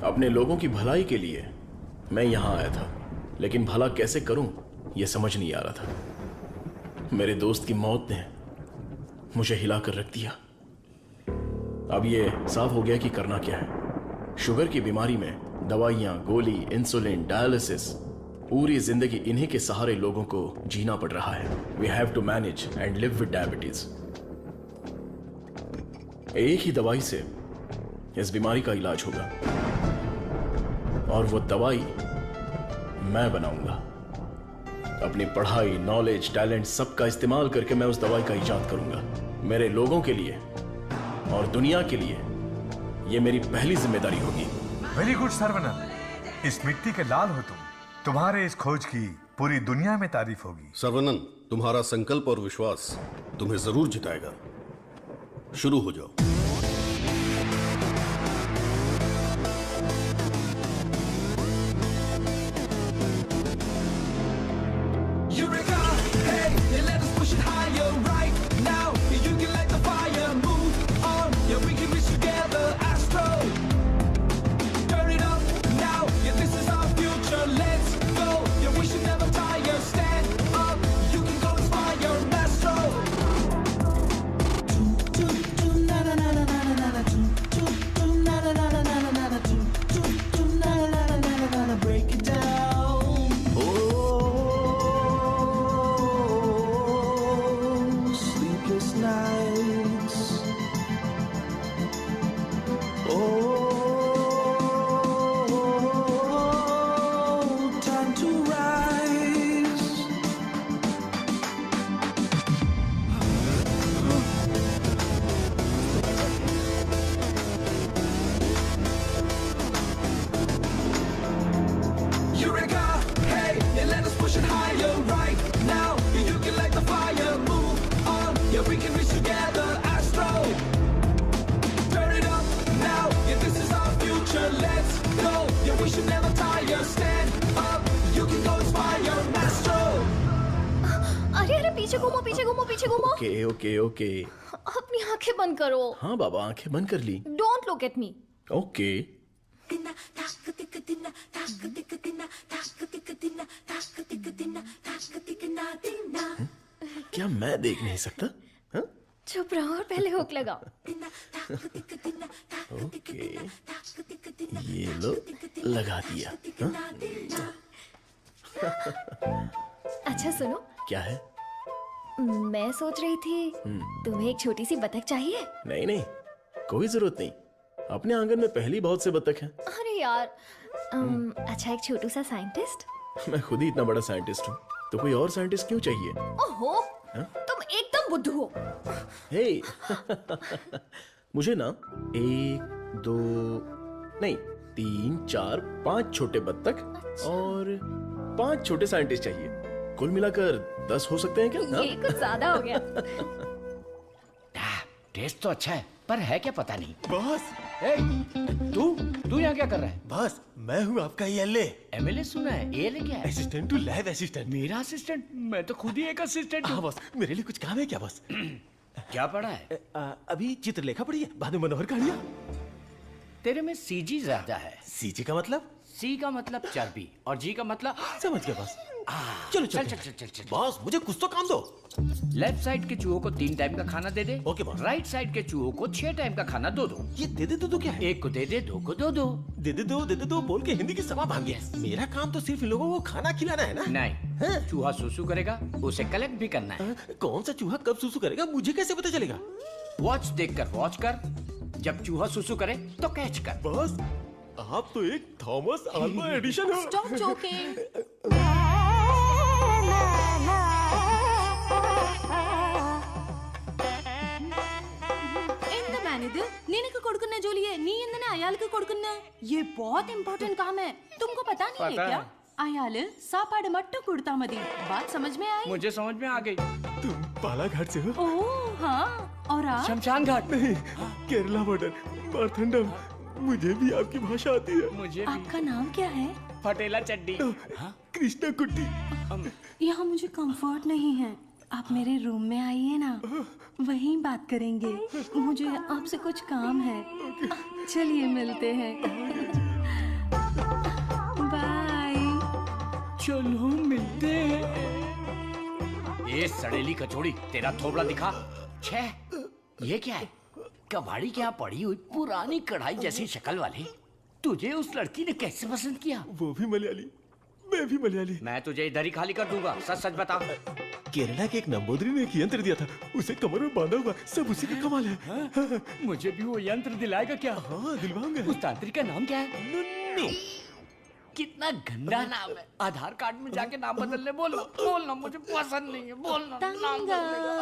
अपने लोगों की भलाई के लिए मैं यहाँ आया था, लेकिन भला कैसे करूं यह समझ नहीं आ रहा था। मेरे दोस्त की मौत ने मुझे हिलाकर रख दिया। अब ये साफ हो गया कि करना क्या है। शुगर की बीमारी में दवाइयां, गोली, इंसुलिन, डायलिसिस, पूरी जिंदगी इन्हीं के सहारे लोगों को जीना पड़ रहा है। We have to manage and live with diabetes. एक ही दवाई से इस बीमारी का इलाज होगा, और वो दवाई मैं बनाऊंगा। अपनी पढ़ाई, नॉलेज, टैलेंट सबका इस्तेमाल करके मैं उस दवाई का इजाद करूंगा। मेरे लोगों के लिए और दुनिया के लिए ये मेरी पहली जिम्मेदारी होगी। वेरी गुड सर्वनंद, इस मिट्टी के लाल हो तुम। तुम्हारे इस खोज की पूरी दुनिया में तारीफ होगी। सर्वनंद, तुम्हारा संकल्प और विश्वास तुम्हें जरूर जिताएगा। शुरू हो जाओ। ओके। अपनी आंखें बंद करो। हाँ बाबा, आंखें बंद कर ली। Don't look at me. Okay. क्या मैं देख नहीं सकता? हा? चुप रहो और पहले हुक लगाओ। ओके, ये लो, लगा दिया। अच्छा सुनो। क्या है? मैं सोच रही थी तुम्हें एक छोटी सी बतख चाहिए। नहीं नहीं, कोई जरूरत नहीं। अपने आंगन में पहली बहुत से बतख हैं। अरे यार, अच्छा एक छोटू सा साइंटिस्ट। मैं खुद ही इतना बड़ा साइंटिस्ट हूँ, तो कोई और साइंटिस्ट क्यों चाहिए? ओहो, तुम एकदम बुद्धू हो। हे, मुझे ना 1, 2 नहीं 3, 4, 5 छोटे बत्तख और 5 छोटे साइंटिस्ट चाहिए। कुल मिलाकर 10 हो सकते हैं क्या? ये कुछ ज्यादा हो गया। टेस्ट तो अच्छा है, पर है क्या पता नहीं। बॉस, तू यहाँ क्या कर रहा है? बॉस, मैं हूँ आपका एमएलए। एमएलए सुना है? एएलए क्या है? Assistant to lab assistant. मेरा असिस्टेंट? मैं तो खुद ही एक असिस्टेंट हूँ। बॉस, मेरे लिए कुछ काम है क्या बॉस? क्या पढ़ा है? अभी चित्रलेखा पढ़ी है, बाद में मनोहर कहानियाँ। तेरे में सीजी ज्यादा है। सीजी का मतलब? सी का मतलब चर्बी और जी का मतलब समझ गया बॉस। चलो चल चल चल चल चल। बॉस, मुझे कुछ तो काम दो। लेफ्ट साइड के चूहों को 3 टाइम का खाना दे दे। Okay boss. राइट साइड के चूहों को 6 टाइम का खाना दो। ये दे दे दो क्या है? एक को दे दे, 2 को दो। दे दे दो बोल के हिंदी की सभा भाग गया। मेरा काम तो सिर्फ इन लोगों को खाना खिलाना है ना? नहीं, चूहा सुसु करेगा, उसे कलेक्ट भी करना है। कौन सा चूहा कब सुसु करेगा मुझे कैसे पता चलेगा? वॉच देख कर वॉच कर, जब चूहा सुसु करे तो कैच कर। बॉस, आप तो एक थॉमस अल्वा एडिशन हो। Stop joking. నేనకు కొడుకున్నా జోలియే నీ ఎందునే అయాలకు కొడుకున్నా ये बहुत इम्पोर्टेंट काम है, तुमको पता नहीं है क्या? अयाल सापाड़ मट्टू कुड़ता मदी। बात समझ में आई? मुझे समझ में आ गई। तुम बालाघाट से हो? ओह हाँ, और आप? शमशान घाट। नहीं, केरला बॉर्डर, मारथंडम। मुझे भी आपकी भाषा आती है। मुझे आपका नाम क्या है? फटेला चड्डी। कृष्णा कुट्टी। यहाँ मुझे कंफर्ट नहीं है, आप मेरे रूम में आइए ना, वहीं बात करेंगे। मुझे आपसे कुछ काम है। चलिए मिलते हैं। बाय। चलो मिलते हैं। ये सड़ेली कचौड़ी, तेरा थोबड़ा दिखा। छे, ये क्या है? कबाड़ी के यहाँ पड़ी हुई पुरानी कढ़ाई जैसी शक्ल वाली। तुझे उस लड़की ने कैसे पसंद किया? वो भी मलयाली, मैं भी मलयाली। मैं तुझे इधर ही खाली कर दूंगा, सच सच बता। केरला के एक नंबोदरी ने एक यंत्र दिया था, उसे कमर में बांधा हुआ, सब उसी का कमाल है। मुझे भी वो यंत्र दिलाएगा क्या? हाँ दिलवाऊंगा। उस तांत्रिक का नाम क्या है? नुन्नू। कितना गंदा नाम है। आधार कार्ड में जाके नाम बदलने बोलो। बोलना मुझे पसंद नहीं है, बोलना नाम बदलेगा।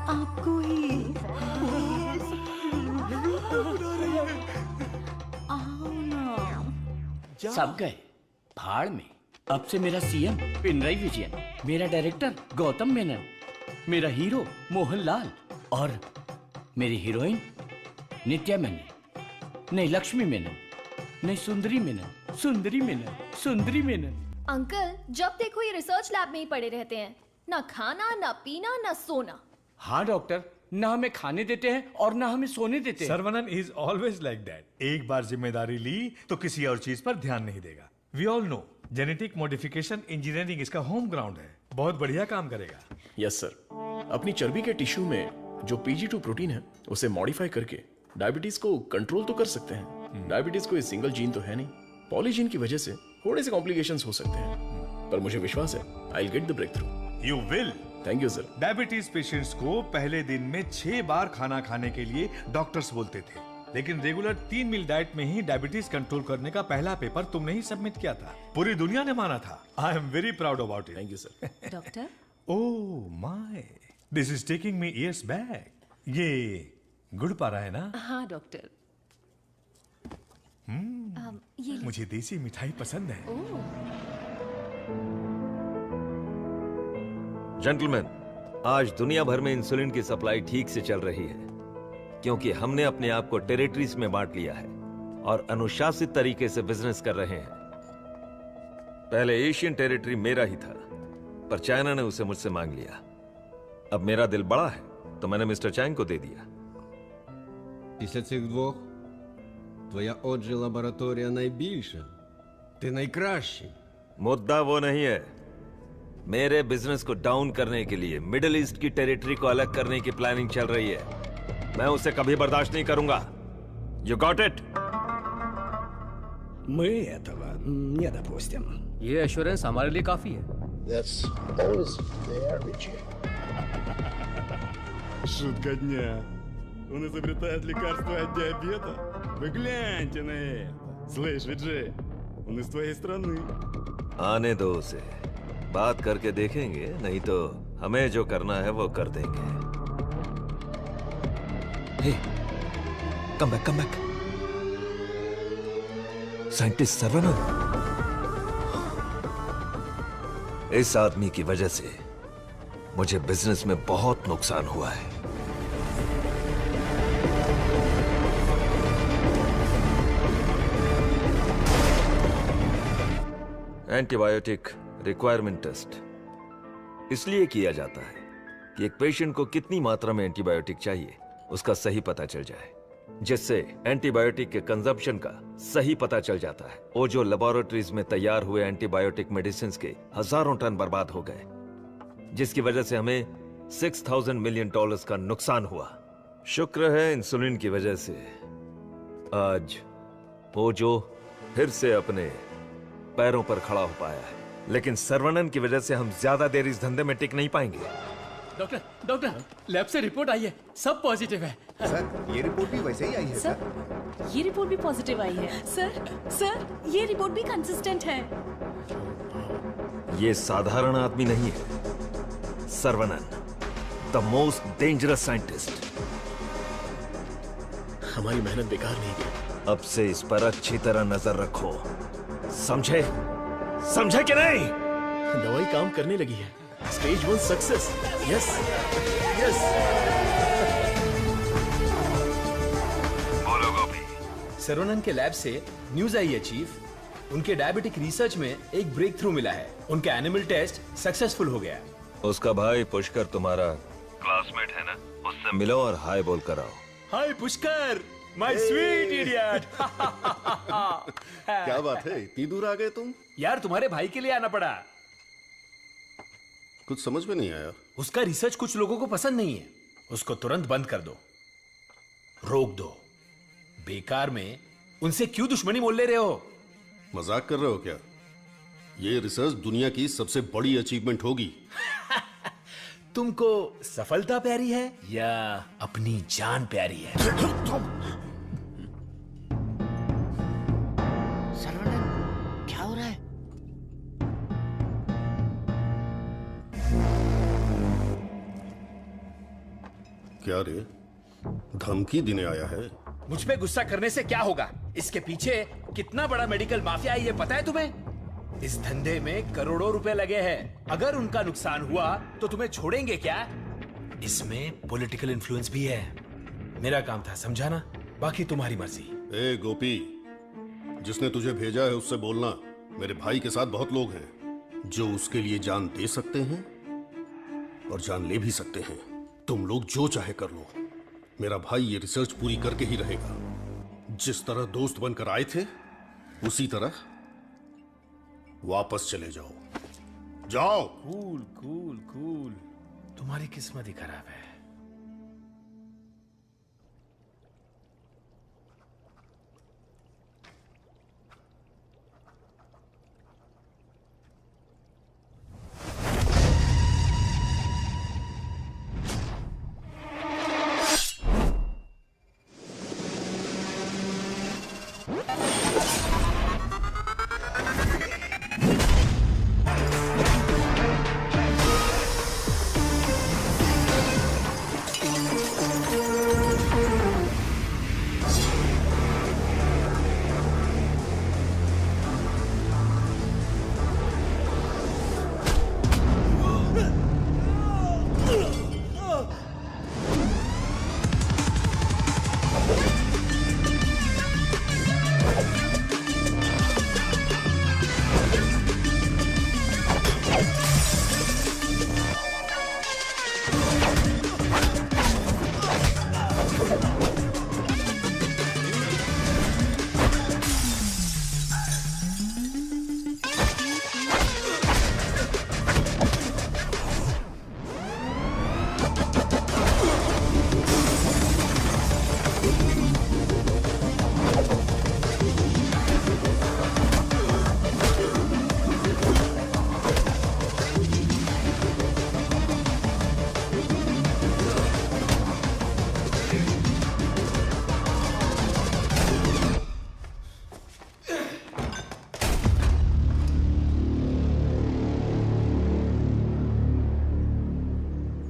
आपको ही आओ ना। सब गए भाड़ में। अब से मेरा सीएम पिनराई विजयन, मेरा डायरेक्टर गौतम मेनन, मेरा हीरो मोहनलाल और मेरी हीरोइन नित्या मेनन, नहीं लक्ष्मी मेनन, नहीं सुंदरी मेनन, सुंदरी मेनन, सुंदरी मेनन। अंकल जब देखो ये रिसर्च लैब में ही पड़े रहते हैं, ना खाना ना पीना ना सोना। हाँ डॉक्टर, ना हमें खाने देते हैं और ना हमें सोने देते हैं। Saravanan is always like that. एक बार जिम्मेदारी ली तो किसी और चीज पर ध्यान नहीं देगा। We all know genetic modification engineering इसका होम ग्राउंड है। बहुत बढ़िया काम करेगा। Yes sir. अपनी चर्बी के टिश्यू में जो PG2 प्रोटीन है उसे मॉडिफाई करके डायबिटीज को कंट्रोल तो कर सकते हैं। डायबिटीज कोई सिंगल जीन तो है नहीं, पॉलीजीन की वजह से थोड़े से कॉम्प्लिकेशंस हो सकते हैं, पर मुझे विश्वास है I will get the breakthrough. You will. Thank you sir. Diabetes patients को पहले दिन में 6 बार खाना खाने के लिए डॉक्टर्स बोलते थे, लेकिन रेगुलर 3 मील डाइट में ही डायबिटीज कंट्रोल करने का पहला पेपर तुमने ही सबमिट किया था। पूरी दुनिया ने माना था। आई am very proud about it. Thank you sir. Doctor oh my, this is taking me years back. ये गुड़ पारा है ना? हाँ डॉक्टर। ये मुझे देसी मिठाई पसंद है। जेंटलमैन, आज दुनिया भर में इंसुलिन की सप्लाई ठीक से चल रही है क्योंकि हमने अपने आप को टेरिटरीज में बांट लिया है और अनुशासित तरीके से बिजनेस कर रहे हैं। पहले एशियन टेरिटरी मेरा ही था, पर चाइना ने उसे मुझसे मांग लिया। अब मेरा दिल बड़ा है तो मैंने मिस्टर चैंग को दे दिया। Після цих двох твоя отже лабораторія найбільша. Ти найкращий. मुद्दा वो नहीं है। मेरे बिजनेस को डाउन करने के लिए मिडिल ईस्ट की टेरिटरी को अलग करने की प्लानिंग चल रही है। मैं उसे कभी बर्दाश्त नहीं करूंगा। You got it? Мы этого не допустим. ये एश्योरेंस हमारे लिए काफी है। That's always there, Richie. Шутка дня. Он изобретает лекарство от диабета. Вы гляньте на это. Слышь, Виджей, он из твоей страны. आने दो उसे, बात करके देखेंगे, नहीं तो हमें जो करना है वो कर देंगे। Hey, come back, come back. Scientist Saravanan. इस आदमी की वजह से मुझे बिजनेस में बहुत नुकसान हुआ है। एंटीबायोटिक रिक्वायरमेंट टेस्ट इसलिए किया जाता है कि एक पेशेंट को कितनी मात्रा में एंटीबायोटिक चाहिए उसका सही पता चल जाए, जिससे एंटीबायोटिक के कंजप्शन का सही पता चल जाता है। ओजो लेबोरेटरीज में तैयार हुए एंटीबायोटिक मेडिसिन के हजारों टन बर्बाद हो गए, जिसकी वजह से हमें $6,000 मिलियन का नुकसान हुआ। शुक्र है इंसुलिन की वजह से आज ओजो फिर से अपने पैरों पर खड़ा हो पाया है, लेकिन सर्वनन की वजह से हम ज्यादा देर इस धंधे में टिक नहीं पाएंगे। डॉक्टर, डॉक्टर, लैब से रिपोर्ट आई है, सब पॉजिटिव है। सर, ये रिपोर्ट भी वैसे ही आई है सर। ये रिपोर्ट भी पॉजिटिव आई है। सर, ये रिपोर्ट भी कंसिस्टेंट है। ये साधारण आदमी नहीं है, Saravanan, the most dangerous scientist. हमारी मेहनत बेकार नहीं गई। अब से इस पर अच्छी तरह नजर रखो, समझे? समझे कि नहीं? दवाई काम करने लगी है। Stage 1 success. Yes yes. बोलो गोपी। सर्वनन के लैब से न्यूज आई है चीफ, उनके डायबिटिक रिसर्च में एक ब्रेक थ्रू मिला है। उनका एनिमल टेस्ट सक्सेसफुल हो गया। उसका भाई पुष्कर तुम्हारा क्लासमेट है ना, उससे मिलो और हाय बोल कर आओ। हाय पुष्कर, माय स्वीट इडियट। क्या बात है, इतनी दूर आ गए तुम? यार तुम्हारे भाई के लिए आना पड़ा। कुछ समझ में नहीं आया। उसका रिसर्च कुछ लोगों को पसंद नहीं है, उसको तुरंत बंद कर दो, रोक दो। बेकार में उनसे क्यों दुश्मनी मोल ले रहे हो? मजाक कर रहे हो क्या? ये रिसर्च दुनिया की सबसे बड़ी अचीवमेंट होगी। तुमको सफलता प्यारी है या अपनी जान प्यारी है? सरवणन, क्या हो रहा है? क्या रे, धमकी देने आया है? मुझ पे गुस्सा करने से क्या होगा? इसके पीछे कितना बड़ा मेडिकल माफिया है ये पता है तुम्हें? इस धंधे में करोड़ों रुपए लगे हैं। अगर उनका नुकसान हुआ तो तुम्हें छोड़ेंगे क्या? इसमें पॉलिटिकल इन्फ्लुएंस भी है। मेरा काम था समझाना, बाकी तुम्हारी मर्जी। ए गोपी, जिसने तुझे भेजा है उससे बोलना मेरे भाई के साथ बहुत लोग हैं जो उसके लिए जान दे सकते हैं और जान ले भी सकते हैं। तुम लोग जो चाहे कर लो, मेरा भाई ये रिसर्च पूरी करके ही रहेगा। जिस तरह दोस्त बनकर आए थे उसी तरह वापस चले जाओ। जाओ। कूल कूल कूल, तुम्हारी किस्मत ही खराब है।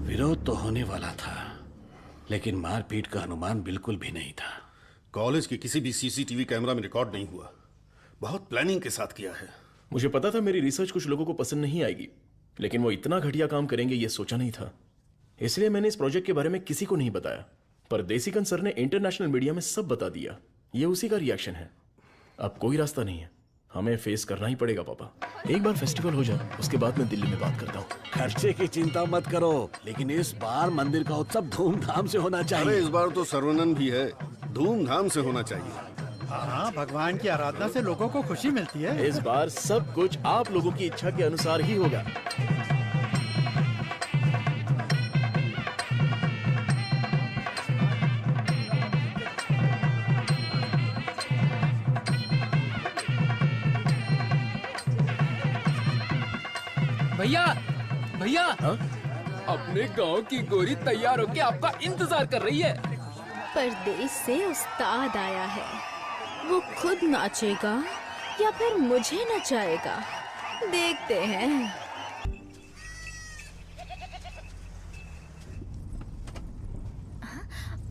विरोध तो होने वाला था, लेकिन मारपीट का अनुमान बिल्कुल भी नहीं था। कॉलेज के किसी भी सीसीटीवी कैमरा में रिकॉर्ड नहीं हुआ। बहुत प्लानिंग के साथ किया है। मुझे पता था मेरी रिसर्च कुछ लोगों को पसंद नहीं आएगी, लेकिन वो इतना घटिया काम करेंगे ये सोचा नहीं था। इसलिए मैंने इस प्रोजेक्ट के बारे में किसी को नहीं बताया, पर देसिकन सर ने इंटरनेशनल मीडिया में सब बता दिया। ये उसी का रिएक्शन है। अब कोई रास्ता नहीं है, हमें फेस करना ही पड़ेगा पापा। एक बार फेस्टिवल हो जाए उसके बाद मैं दिल्ली में बात करता हूँ। खर्चे की चिंता मत करो, लेकिन इस बार मंदिर का उत्सव धूमधाम से होना चाहिए। अरे इस बार तो सर्वनन भी है, धूमधाम से होना चाहिए। हाँ, भगवान की आराधना से लोगों को खुशी मिलती है। इस बार सब कुछ आप लोगों की इच्छा के अनुसार ही होगा। भैया भैया, अपने गांव की गोरी तैयार होके आपका इंतजार कर रही है। परदेश से उस्ताद आया है, वो खुद नाचेगा या फिर मुझे नचाएगा, देखते हैं।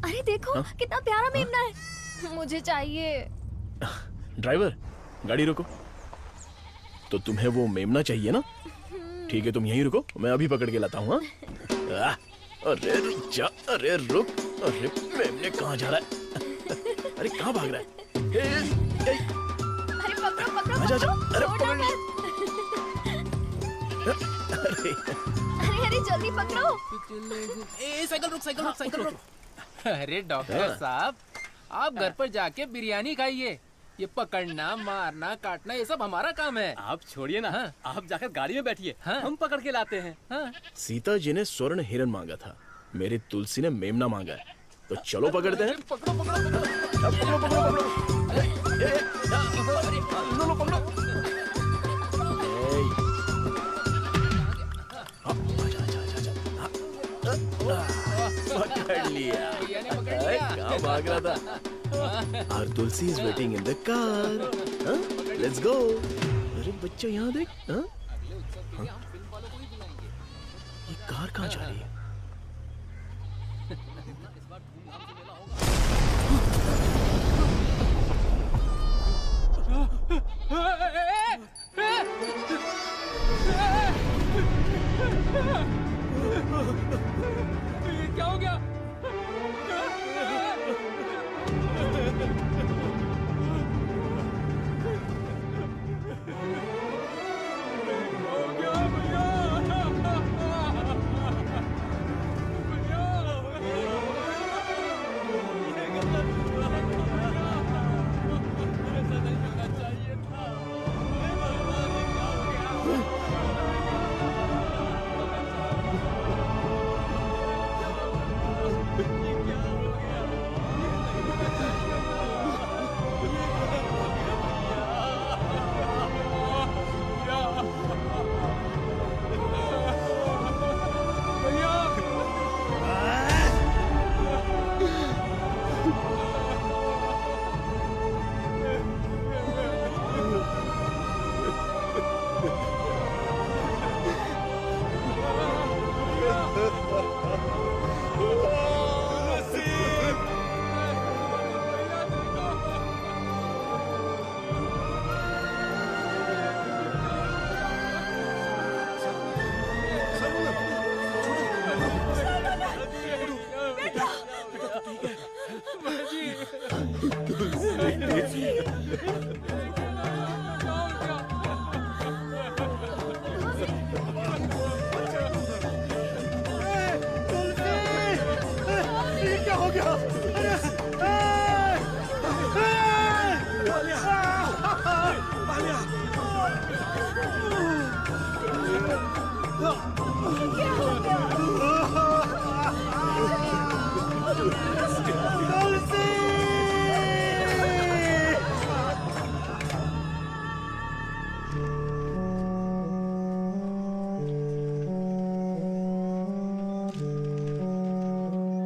अरे देखो कितना प्यारा मेमना है, मुझे चाहिए। ड्राइवर, गाड़ी रोको। तो तुम्हें वो मेमना चाहिए ना? ठीक है, तुम यहीं रुको, मैं अभी पकड़ के लाता हूँ। अरे रुक जा, अरे रुक, अरे मेमने कहाँ जा रहा है? अरे कहाँ भाग रहा है? अरे पकड़ो पकड़ो आजा, आजा, अरे पकड़ो, अरे अरे जल्दी पकड़ो। साइकिल रुक, साइकिल रुक, साइकिल रुक। अरे डॉक्टर साहब, आप घर पर जाके बिरयानी खाइए। ये पकड़ना, मारना, काटना ये सब हमारा काम है। आप छोड़िए ना। हाँ? आप जाकर गाड़ी में बैठिए। हाँ? हम पकड़ के लाते हैं। हाँ? सीता जी ने स्वर्ण हिरण मांगा था, मेरी तुलसी ने मेमना मांगा है, तो चलो पकड़ते हैं। पकड़ो पकड़ो पकड़ो पकड़ो पकड़ लिया। कहाँ भाग रहा था? Our Tulsi is waiting in the car. Let's go. अरे बच्चा यहाँ देख। ये कार कहाँ जा रही है? क्या हो गया?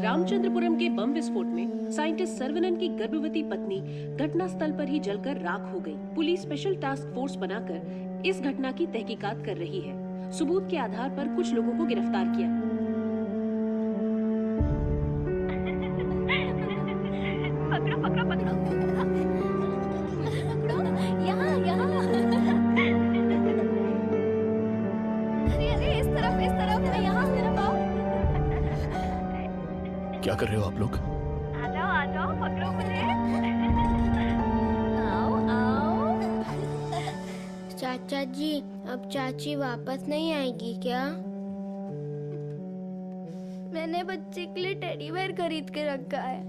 रामचंद्रपुरम के बम विस्फोट में साइंटिस्ट सर्वनन की गर्भवती पत्नी घटनास्थल पर ही जलकर राख हो गई। पुलिस स्पेशल टास्क फोर्स बनाकर इस घटना की तहकीकात कर रही है। सबूत के आधार पर कुछ लोगों को गिरफ्तार किया। पकड़ो पकड़ो पकड़ो पकड़ो, यहाँ यहाँ। अरे अरे इस तरफ यहाँ तरफ आओ। क्या कर रहे हो आप लोग? आ जाओ पकड़ो मुझे। आओ आओ। चाचा जी, अब चाची वापस नहीं आएगी क्या? मैंने बच्चे के लिए टेडी बेयर खरीद के रखा है।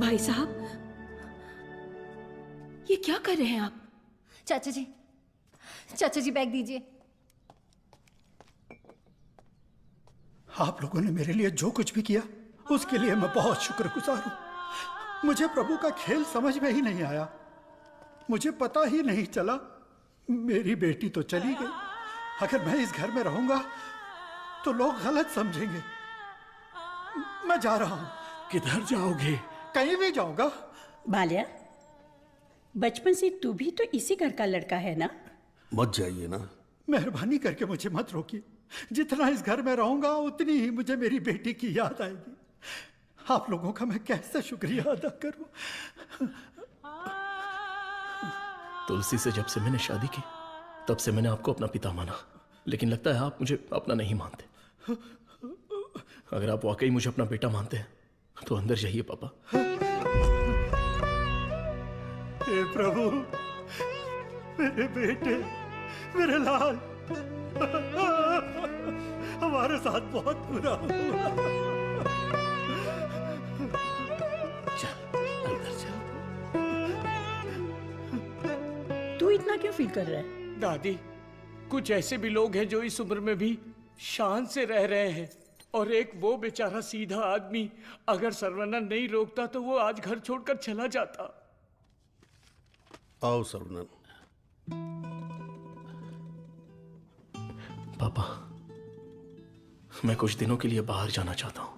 भाई साहब, ये क्या कर रहे हैं आप? चाचा जी बैग दीजिए। आप लोगों ने मेरे लिए जो कुछ भी किया उसके लिए मैं बहुत शुक्रगुजार हूं। मुझे प्रभु का खेल समझ में ही नहीं आया। मुझे पता ही नहीं चला। मेरी बेटी तो चली गई। अगर मैं इस घर में रहूंगा तो लोग गलत समझेंगे। मैं जा रहा हूं। किधर जाओगे? कहीं भी जाऊंगा। बाल्या, बचपन से तू भी तो इसी घर का लड़का है ना? मत जाइए ना। मेहरबानी करके मुझे मत रोकिए। जितना इस घर में रहूंगा उतनी ही मुझे मेरी बेटी की याद आएगी। आप लोगों का मैं कैसे शुक्रिया अदा करूं। तुलसी से जब से मैंने शादी की तब से मैंने आपको अपना पिता माना, लेकिन लगता है आप मुझे अपना नहीं मानते। अगर आप वाकई मुझे अपना बेटा मानते हैं तो अंदर जाइए पापा। हे प्रभु, मेरे बेटे, मेरे लाल, हमारे साथ बहुत बुरा हुआ। तू इतना क्यों फील कर रहा है? दादी, कुछ ऐसे भी लोग हैं जो इस उम्र में भी शान से रह रहे हैं, और एक वो बेचारा सीधा आदमी, अगर सर्वनन नहीं रोकता तो वो आज घर छोड़कर चला जाता। आओ सर्वनन। पापा, मैं कुछ दिनों के लिए बाहर जाना चाहता हूं।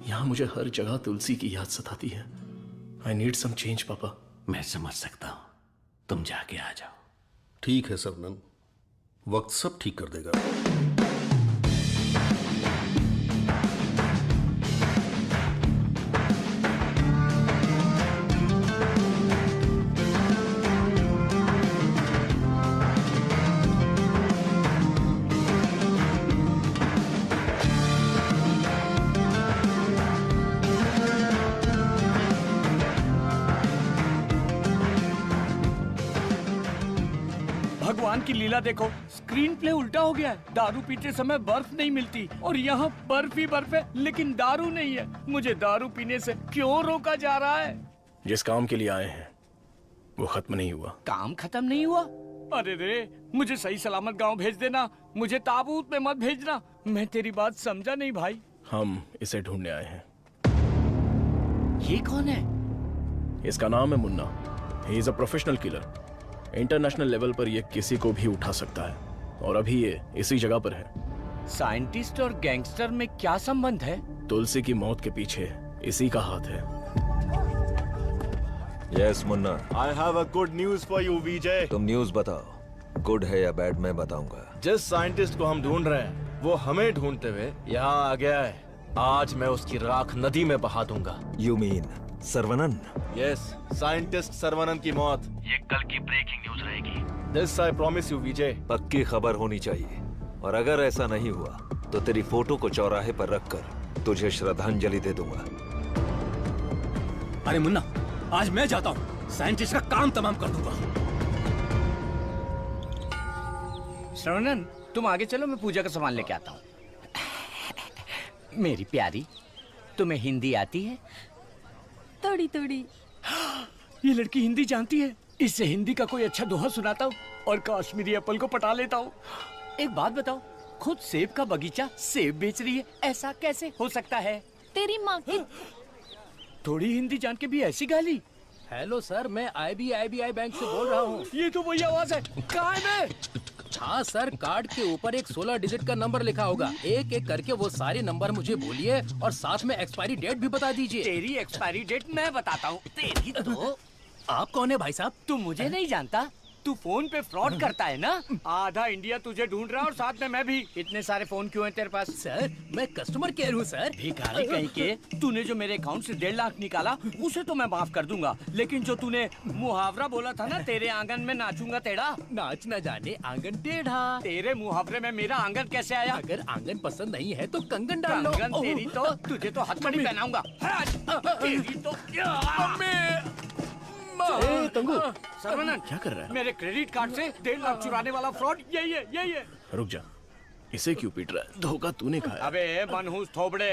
यहां मुझे हर जगह तुलसी की याद सताती है। आई नीड सम चेंज पापा। मैं समझ सकता हूं, तुम जाके आ जाओ। ठीक है सर्वनन, वक्त सब ठीक कर देगा। भगवान की लीला देखो, स्क्रीन प्ले उल्टा हो गया है। दारू पीते समय बर्फ नहीं मिलती और यहाँ बर्फ ही बर्फ है, लेकिन दारू नहीं है। मुझे दारू पीने से क्यों रोका जा रहा है? जिस काम के लिए आए हैं वो खत्म नहीं हुआ। काम खत्म नहीं हुआ? अरे रे, मुझे सही सलामत गांव भेज देना, मुझे ताबूत में मत भेजना। मैं तेरी बात समझा नहीं भाई। हम इसे ढूंढने आए हैं। ये कौन है? इसका नाम है Munna. He is a professional killer. International level पर ये किसी को भी उठा सकता है, और अभी ये इसी जगह पर है। साइंटिस्ट और गैंगस्टर में क्या संबंध है? तुलसी की मौत के पीछे इसी का हाथ है। Yes Munna. I have a good news for you, विजय। तुम न्यूज बताओ, गुड है या बैड मैं बताऊंगा। जिस साइंटिस्ट को हम ढूंढ रहे हैं वो हमें ढूंढते हुए यहाँ आ गया है। आज मैं उसकी राख नदी में बहा दूंगा। You mean Saravanan? Yes, scientist Saravanan की मौत ये कल की ब्रेकिंग न्यूज रहेगी। दिस आई प्रॉमिस यू विजय। पक्की खबर होनी चाहिए, और अगर ऐसा नहीं हुआ तो तेरी फोटो को चौराहे पर रखकर तुझे श्रद्धांजलि दे दूंगा। अरे मुन्ना, आज मैं जाता हूँ, साइंटिस्ट का काम तमाम कर दूंगा। श्रवणन, तुम आगे चलो, मैं पूजा का सामान लेके आता हूँ। मेरी प्यारी, तुम्हें हिंदी आती है? थोड़ी थोड़ी। ये लड़की हिंदी जानती है। इससे हिंदी का कोई अच्छा दोहा सुनाता हूँ और कश्मीरी एप्पल को पटा लेता हूँ। एक बात बताओ, खुद सेब का बगीचा सेब बेच रही है, ऐसा कैसे हो सकता है? तेरी माँ की। थोड़ी हिंदी जान के भी ऐसी गाली। हेलो सर, मैं IBI बैंक से बोल रहा हूँ। ये तो वही आवाज है। कहाँ है मैं? हाँ सर, कार्ड के ऊपर एक 16 डिजिट का नंबर लिखा होगा। एक एक करके वो सारे नंबर मुझे बोलिए और साथ में एक्सपायरी डेट भी बता दीजिए। तेरी एक्सपायरी डेट मैं बताता हूँ। तेरी तो। आप कौन है भाई साहब? तू मुझे नहीं जानता? तू फोन पे फ्रॉड करता है ना? आधा इंडिया तुझे ढूंढ रहा है और साथ में मैं भी। इतने सारे फोन क्यों हैं तेरे पास? सर, मैं कस्टमर केयर हूँ सर। भिखारी कहीं के। तूने जो मेरे अकाउंट से 1.5 लाख निकाला उसे तो मैं माफ कर दूंगा, लेकिन जो तूने मुहावरा बोला था ना, तेरे आंगन में नाचूंगा टेढ़ा, नाच न जाने आंगन टेढ़ा। तेरे मुहावरे में मेरा आंगन कैसे आया? अगर आंगन पसंद नहीं है तो कंगन डाल लो। कंगन तेरी तो, तुझे तो हथकड़ी पहनाऊंगा। तेरी तो। तंगू, सर्वनन, क्या कर रहा है? मेरे क्रेडिट कार्ड से 1.5 लाख चुराने वाला फ्रॉड यही है, यही है। रुक जा, इसे क्यों पीट रहा है? धोखा तूने खाया। अबे मनहूस थोबड़े,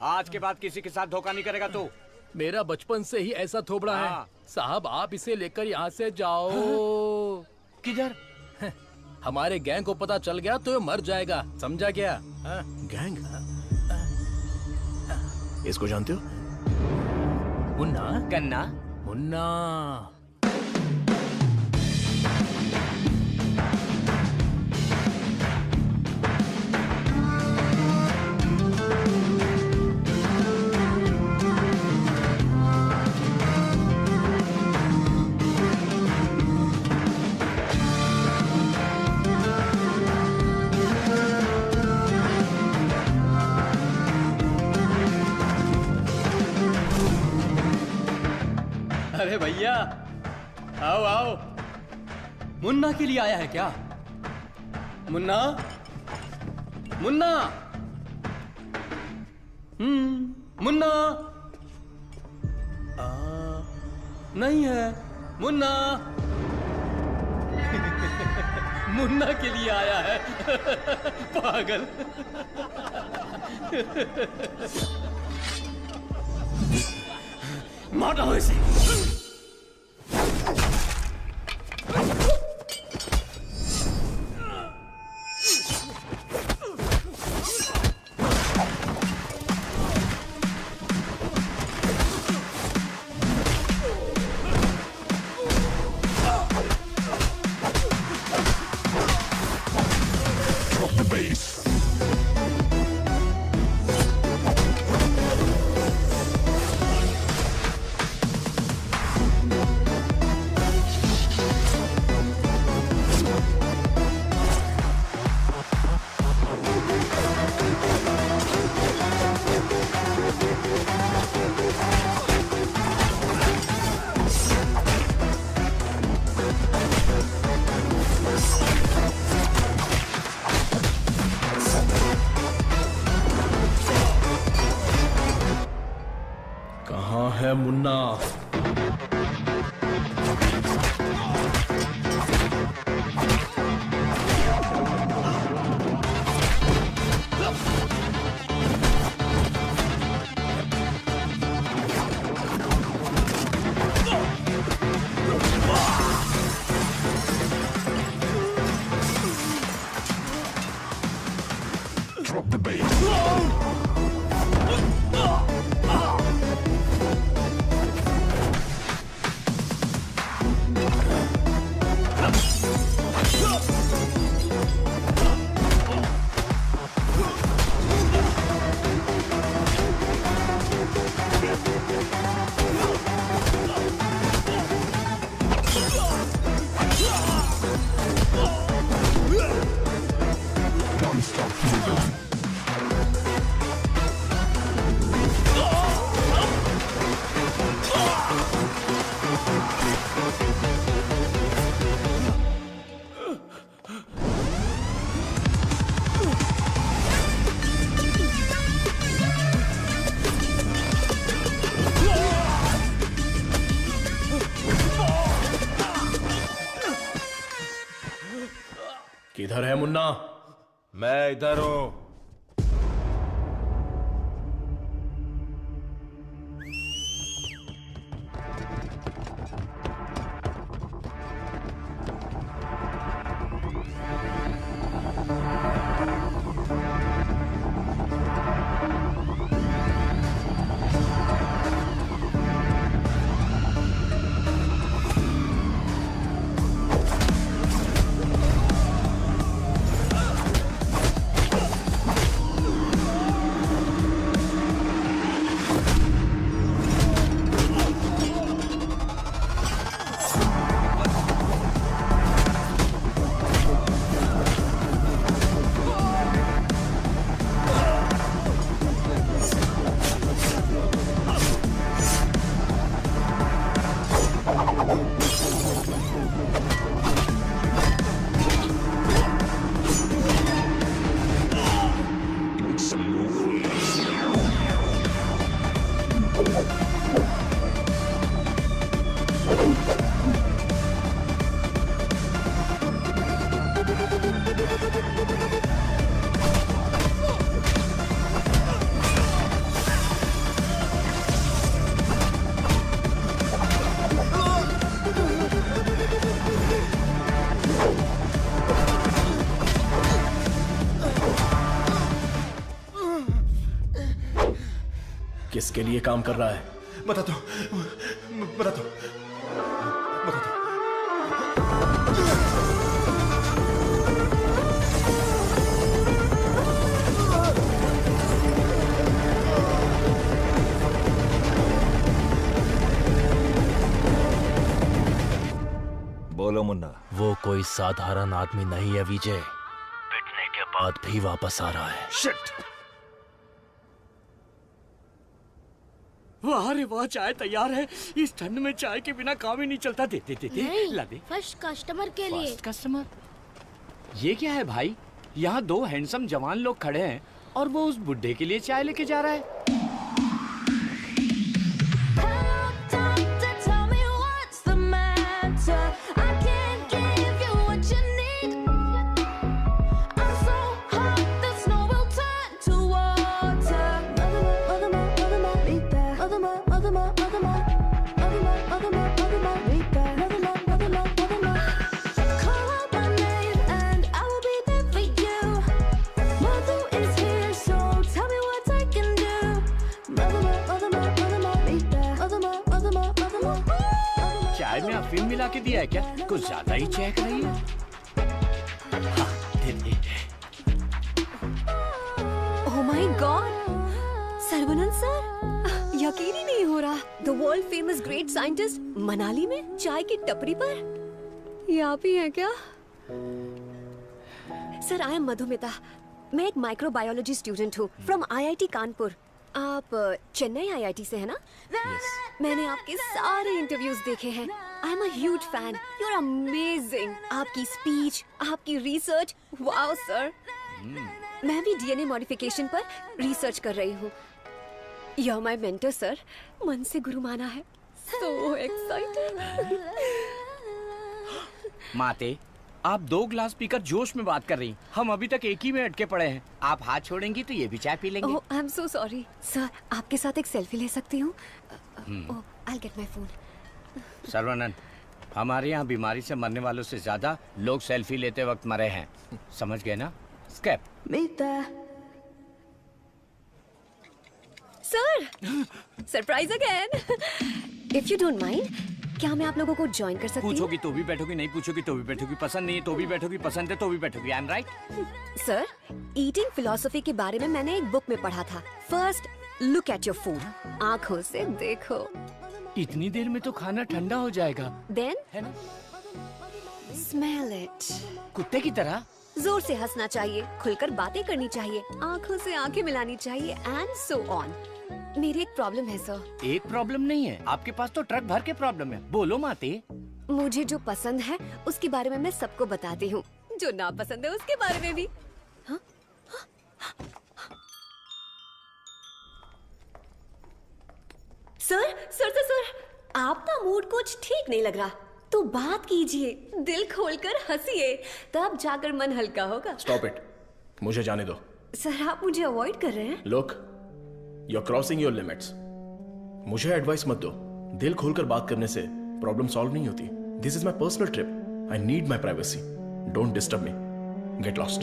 आज के बाद किसी के साथ धोखा नहीं करेगा तू। मेरा बचपन से ही ऐसा थोबड़ा है साहब। आप इसे लेकर यहाँ से जाओ। किधर? हमारे गैंग को पता चल गया तो ये मर जाएगा, समझा क्या? गैंग? इसको जानते हो? मुन्ना? गन्ना? मुन्ना। अरे भैया, आओ आओ। मुन्ना के लिए आया है क्या? मुन्ना, मुन्ना, मुन्ना। नहीं है मुन्ना। मुन्ना के लिए आया है। पागल। मारो इसे। कहाँ है मुन्ना? किधर है मुन्ना? मैं इधर हूं। किसके लिए काम कर रहा है? बता दो, बता दो, बता दो। बोलो मुन्ना। वो कोई साधारण आदमी नहीं है विजय। पिटने के बाद भी वापस आ रहा है। शिट। वाह रे वाह, चाय तैयार है। इस ठंड में चाय के बिना काम ही नहीं चलता। दे दे दे दे, ला दे। फर्स्ट कस्टमर के लिए। First customer? ये क्या है भाई? यहाँ दो हैंडसम जवान लोग खड़े हैं और वो उस बुड्ढे के लिए चाय लेके जा रहा है। Tell me what's the matter. I can't give you के दिया है क्या? कुछ ज्यादा ही चहक रही है। हाँ, दे दे। ओह माय गॉड, सर्वनंद सर, यकीन ही नहीं हो रहा। The world famous great scientist Manali में चाय की टपरी पर। ये आप ही हैं क्या? Sir, I am Madhumita. मैं एक माइक्रोबायोलॉजी स्टूडेंट हूँ फ्रॉम IIT कानपुर। आप चेन्नई IIT से है ना? मैंने आपके सारे इंटरव्यूज देखे हैं। I am a huge fan. You are amazing. आपकी स्पीच, आपकी रिसर्च, वाओ सर। मैं भी DNA मॉडिफिकेशन पर रिसर्च कर रही हूँ। You are my mentor sir. मन से गुरु माना है। So excited. माते, आप 2 ग्लास पीकर जोश में बात कर रही। हम अभी तक एक ही में अटके पड़े हैं। आप हाथ छोड़ेंगी तो ये भी चाय पी लेंगे। Oh, I am so sorry sir. आपके साथ एक सेल्फी ले सकती हूँ? Oh, I will get my phone. Sarvanand, हमारे यहाँ बीमारी से मरने वालों से ज्यादा लोग सेल्फी लेते वक्त मरे हैं। समझ गए ना? स्केप। Sir, surprise again. If you don't mind, क्या मैं आप लोगों को ज्वाइन कर सकती हूँ? पूछोगी तो भी बैठोगी, नहीं पूछोगी तो भी बैठोगी, पसंद नहीं है तो भी बैठोगी, पसंद है तो भी बैठोगी। I am right? Sir, eating philosophy के बारे में मैंने एक बुक में पढ़ा था। First look at your food, आंखों से देखो। इतनी देर में तो खाना ठंडा हो जाएगा। Then smell it. कुत्ते की तरह जोर से हंसना चाहिए, खुलकर बातें करनी चाहिए, आंखों से आंखें मिलानी चाहिए, एंड सो ऑन। मेरी एक प्रॉब्लम है सर। एक प्रॉब्लम नहीं है, आपके पास तो ट्रक भर के प्रॉब्लम है। बोलो माते। मुझे जो पसंद है उसके बारे में मैं सबको बताती हूँ, जो ना पसंद है उसके बारे में भी। हाँ? सर, आपका मूड कुछ ठीक नहीं लग रहा, तो बात कीजिए, दिल खोलकर हंसिए, तब जाकर मन हल्का होगा। स्टॉप इट, मुझे जाने दो। सर, आप मुझे अवॉइड कर रहे हैं। Look, you are crossing your limits. मुझे एडवाइस मत दो। दिल खोलकर बात करने से प्रॉब्लम सॉल्व नहीं होती। This is my personal trip. I need my privacy. Don't disturb me. Get lost.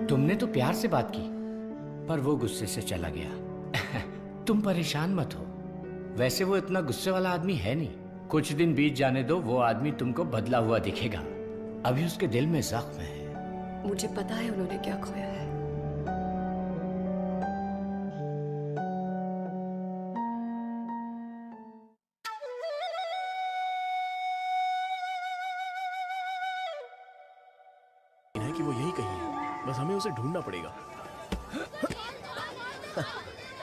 तुमने तो प्यार से बात की, पर वो गुस्से से चला गया। तुम परेशान मत हो। वैसे वो इतना गुस्से वाला आदमी है नहीं। कुछ दिन बीत जाने दो, वो आदमी तुमको बदला हुआ दिखेगा। अभी उसके दिल में जख्म है। मुझे पता है उन्होंने क्या खोया है। कि वो यही कहीं है, बस हमें उसे ढूंढना पड़ेगा।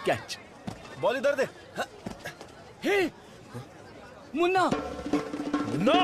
कैच। बॉल इधर दे। हे, मुन्ना। मुन्ना।